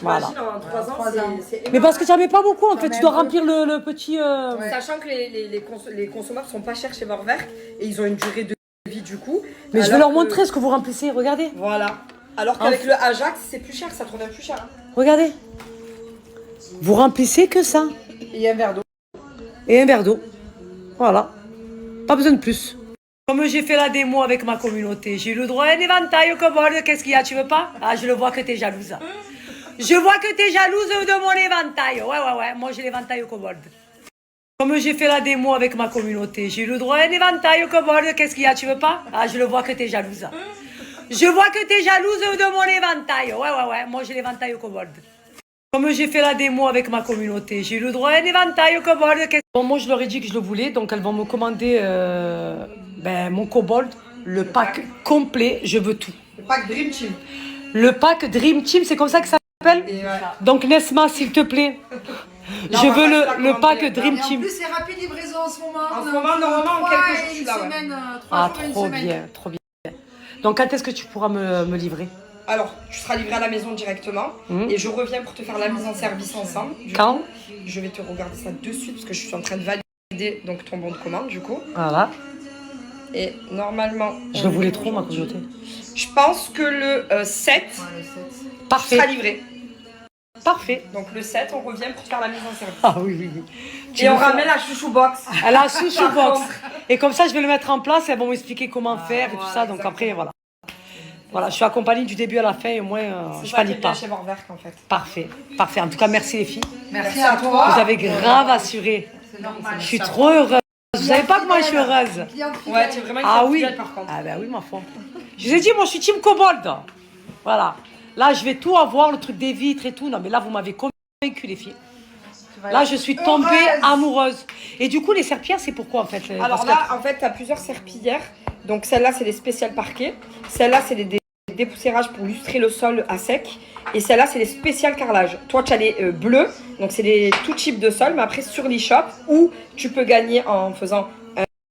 Voilà. Imagine, en 3 ans, 3 ans. c'est énorme. Mais parce que j'en mets pas beaucoup, en J'en fait, mets tu un dois peu. remplir le petit. Ouais. Sachant que les consommables sont pas chers chez Vorwerk et ils ont une durée de vie du coup. Mais je vais Alors leur que- montrer ce que vous remplissez. Regardez, Voilà. Alors qu'avec le Ajax, c'est plus cher, ça te revient plus cher. Hein. regardez. Vous remplissez que ça Et un verre d'eau. et un verre d'eau. Voilà. Pas besoin de plus. Comme j'ai fait la démo avec ma communauté, j'ai eu le droit à un éventail au kobold. Qu'est-ce qu'il y a, tu veux pas? Ah, je le vois que t'es jalouse. Je vois que t'es jalouse de mon éventail. Ouais. Moi, j'ai l'éventail au kobold. Comme j'ai fait la démo avec ma communauté, j'ai eu le droit à un éventail au kobold. Qu'est-ce qu'il y a, tu veux pas? Ah, je le vois que t'es jalouse. Je vois que t'es jalouse de mon éventail. Ouais. Moi, j'ai l'éventail au kobold. Comme j'ai fait la démo avec ma communauté, j'ai eu le droit à un éventail au kobold. Bon, moi, je leur ai dit que je le voulais, donc elles vont me commander mon kobold, le pack complet. Je veux tout. Le pack Dream Team. Le pack Dream Team, c'est comme ça que ça s'appelle? Et ouais. Donc, Nesma, s'il te plaît, Là, je on va veux passer la le pack commande. Dream Et en Team. plus, c'est rapide livraison en ce moment. En ce moment, normalement, en quelques jours, je suis là, ouais. 3 Ah, jours et une trop semaine. bien, trop bien. Donc, quand est-ce que tu pourras me livrer? Alors, tu seras livré à la maison directement et je reviens pour te faire la mise en service ensemble. Du Quand? coup, je vais te regarder ça de suite parce que je suis en train de valider donc ton bon de commande du coup. Voilà. Et normalement, Je le voulais trop, ma communauté. je pense que le 7 Ouais, le 7. Parfait. sera livré. Parfait. Donc le 7, on revient pour te faire la mise en service. Ah oui. Tu Et on veux faire- ramène la chouchou box. Elle a un sushi Par box. contre. Et comme ça, je vais le mettre en place et elles vont m'expliquer comment faire et tout voilà, ça. Donc exactement. après, voilà. Voilà, je suis accompagnée du début à la fin et au moins, C'est je ça qui est panique bien pas. chez Vorwerk en fait. Parfait. Parfait. En tout cas, merci les filles. Merci à toi. Vous avez grave assuré. C'est normal. Je suis trop heureuse. Vous savez pas comment je suis heureuse. Cliente fidèle. Ouais, tu es vraiment une Ah fille oui. fidèle, par contre. Ah ben oui, ma foi. Je vous ai dit, moi, je suis team Kobold. Voilà. Là, je vais tout avoir, le truc des vitres et tout. Non, mais là, vous m'avez convaincu, les filles. Tu vas Là, être je suis tombée heureuse. amoureuse. Et du coup, les serpillères, c'est pourquoi, en fait? Alors Parce là, en fait, tu as plusieurs serpillères. Donc celle-là, c'est des spéciales parquets. Celle-là, c'est des dépoussiérages pour lustrer le sol à sec. Et celle-là, c'est les spéciales carrelage. Toi, tu as les bleus. Donc c'est des tout types de sol. Mais après, sur l'e-shop, où tu peux gagner en faisant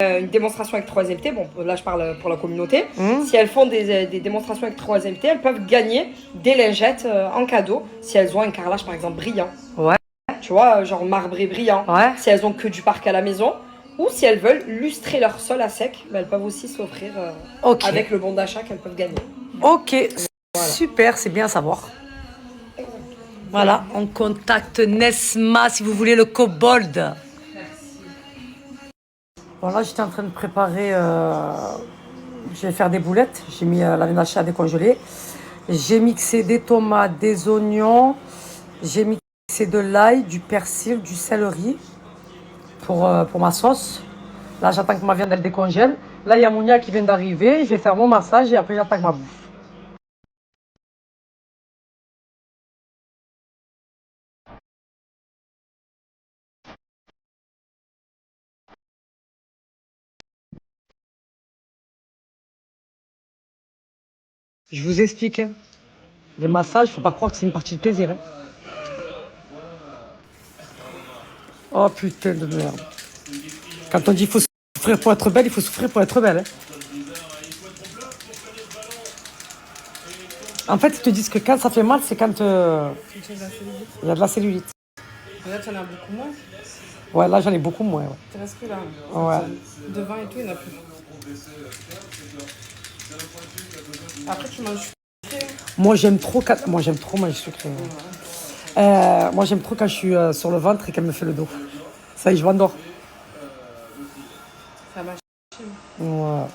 une démonstration avec 3MT. Bon, là, je parle pour la communauté. Si elles font des démonstrations avec 3MT, elles peuvent gagner des lingettes en cadeau. Si elles ont un carrelage, par exemple, brillant. Ouais. Tu vois, genre marbré brillant. Ouais. Si elles ont que du parc à la maison. Ou si elles veulent lustrer leur sol à sec, mais elles peuvent aussi s'offrir Ok. avec le bon d'achat qu'elles peuvent gagner. Ok. Super, c'est bien à savoir. Voilà, on contacte Nesma si vous voulez le kobold. Bon, là, j'étais en train de préparer. Je vais faire des boulettes. J'ai mis la viande hachée à décongeler. J'ai mixé des tomates, des oignons. J'ai mixé de l'ail, du persil, du céleri pour ma sauce. Là, j'attends que ma viande elle décongèle. Là, il y a Mounia qui vient d'arriver. Je vais faire mon massage et après, j'attends ma bouffe. Je vous explique. Hein. Les massages, faut pas croire que c'est une partie de plaisir. Hein. Oh putain de merde. Quand on dit qu'il faut souffrir pour être belle, il faut souffrir pour être belle. Hein. En fait, ils te disent que quand ça fait mal, c'est quand il y a de la cellulite. Là, tu en as beaucoup moins. Ouais, là, j'en ai beaucoup moins. Ouais. Il te reste plus là. Ouais. Devant et tout, il n'y en a plus. Après, tu manges sucré. Moi, j'aime trop manger sucré. Ouais. Moi, j'aime trop quand je suis sur le ventre et qu'elle me fait le dos. Ça y est, je m'endors. Ça va. Ouais.